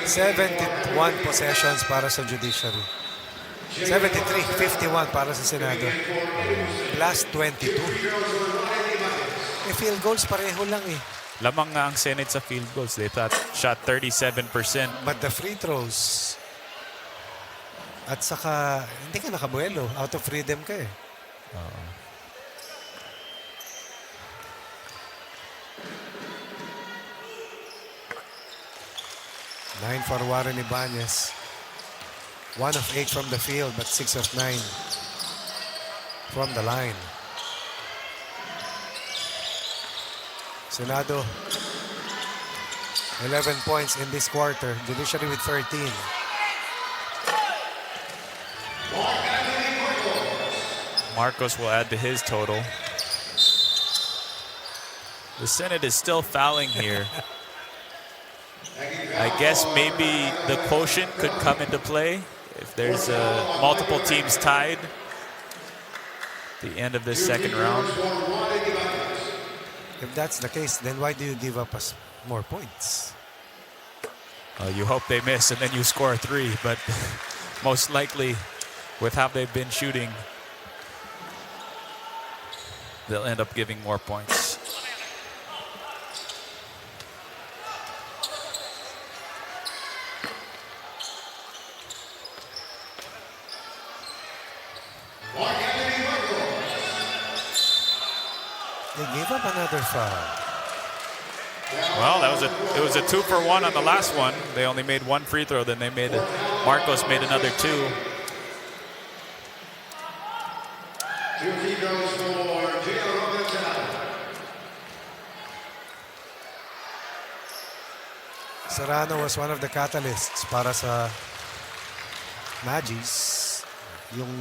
71 possessions para sa Judiciary. 73, 51 para sa Senado. Plus 22. Field goals pareho lang eh. Lamang nga ang Senate sa field goals. They shot 37%. But the free throws, at saka hindi ka nakabuelo. Out of freedom ka eh. Nine for Warren Ibanez. 1 of 8 from the field, but 6 of 9 from the line. Senado, 11 points in this quarter. Judiciary with 13. Marcos will add to his total. The Senate is still fouling here. I guess maybe the quotient could come into play if there's multiple teams tied at the end of this second round. If that's the case, then why do you give up us more points? You hope they miss and then you score 3, but most likely with how they've been shooting, they'll end up giving more points. They gave up another foul. Well, it was a 2 for 1 on the last one. They only made 1 free throw, then Marcos made another 2. 2 free throws for Gio Robinson. Serrano was one of the catalysts para sa Magis. Yung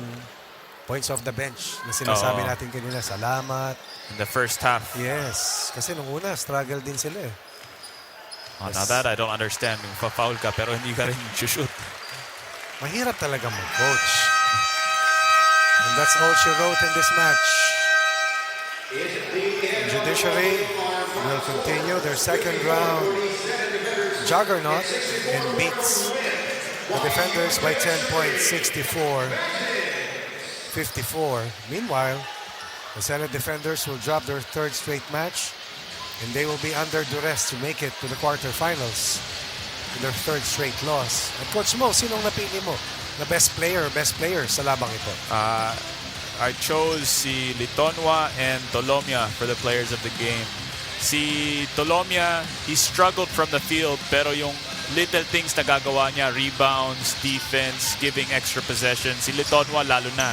points off the bench na sinasabi Oo. natin kanina. Salamat. In the first half. Yes. Kasi nung una, struggle din sila eh. Oh, now that I don't understand. Yung foul ka pero hindi ka rin shoot. Mahirap talaga mag-coach. And that's all she wrote in this match. Judiciary will continue their second round juggernaut and beats the defenders by 10 points, 64-54. Meanwhile, the Senate defenders will drop their third straight match and they will be under duress to make it to the quarterfinals in their third straight loss. At Coach Mo, sinong napili mo na best player sa labang ito? I chose si Litonwa and Tolomia for the players of the game. Si Tolomia, he struggled from the field pero yung little things na gagawa niya, rebounds, defense, giving extra possessions. Si Litonwa lalo na.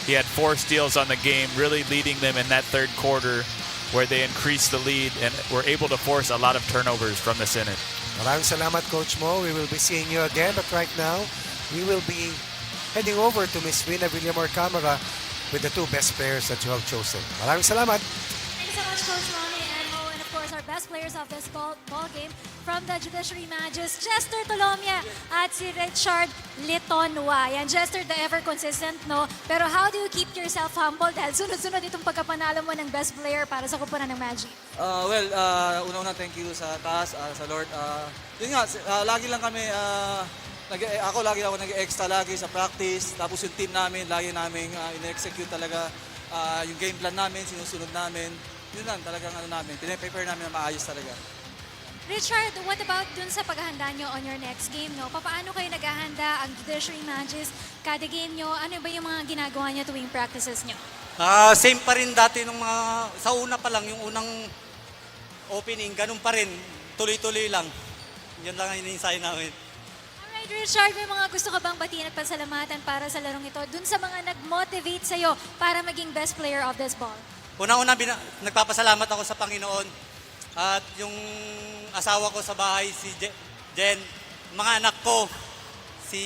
He had 4 steals on the game, really leading them in that third quarter where they increased the lead and were able to force a lot of turnovers from the Senate. Maraming salamat, Coach Mo. We will be seeing you again, but right now, we will be heading over to Miss Rina Villamor Camara with the 2 best players that you have chosen. Maraming salamat. Thank you so much, Coach Ronnie and Mo, and of course our best players of this ball game from the Judiciary Magis, Jester Tolomia at si Richard Litonwa. Yan, Jester, the ever consistent, no? Pero how do you keep yourself humble dahil sunod-sunod itong pagkapanalo mo ng best player para sa kupunan ng Magic? Una-una thank you sa taas, sa Lord. Yun nga, lagi lang kami, lagi ako nag-extra lagi sa practice. Tapos yung team namin, lagi namin in-execute talaga yung game plan namin, sinusunod namin. Yun lang talagang namin, pinaprepare namin na maayos talaga. Richard, what about dun sa paghahanda nyo on your next game, no? Paano kayo naghahanda ang Judiciary Magis? Kada game nyo, ano ba yung mga ginagawa nyo tuwing practices nyo? Same pa rin dati nung sa una pa lang, yung unang opening, ganun pa rin, tuloy-tuloy lang. Yan lang ang iniisay namin. Alright, Richard, may mga gusto ka bang batiin at pasalamatan para sa larong ito dun sa mga nag-motivate sa'yo para maging best player of this ball? Una-una, nagpapasalamat ako sa Panginoon at yung asawa ko sa bahay, si Jen, mga anak ko, si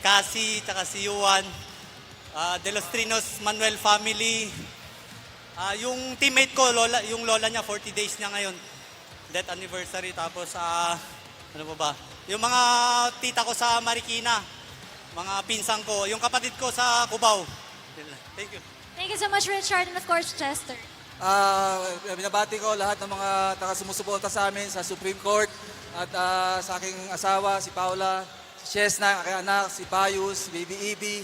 Cassie, tsaka si Yuan, De Los Trinos Manuel family, yung teammate ko, yung lola niya, 40 days niya ngayon, death anniversary, tapos ano pa ba, yung mga tita ko sa Marikina, mga pinsang ko, yung kapatid ko sa Cubao. Thank you. Thank you so much, Richard, and of course, Chester. Binabati ko lahat ng mga taga-sumusuporta sa amin sa Supreme Court at sa aking asawa, si Paula, si Chesna, aking anak, si Payus, si Baby Ibi,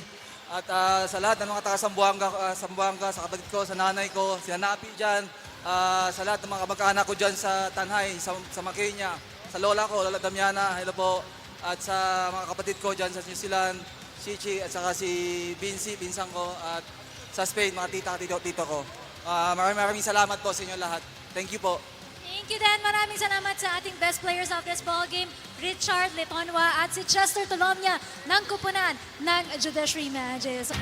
at sa lahat ng mga taga-Sambuanga, sa kapatid ko, sa nanay ko, si Hanapi dyan, sa lahat ng mga kamag-anak ko dyan sa Tanhay, sa Makenya, sa lola ko, Lola Damiana, hello po, at sa mga kapatid ko dyan sa New Zealand, Chichi, at saka si Vinci, pinsang ko, at sa Spain, mga tita-tito ko. Maraming salamat po sa inyo lahat. Thank you po. Thank you din. Maraming salamat sa ating best players of this ball game, Richard Letonwa at si Chester Tolomnia ng kupunan ng Judiciary Magis.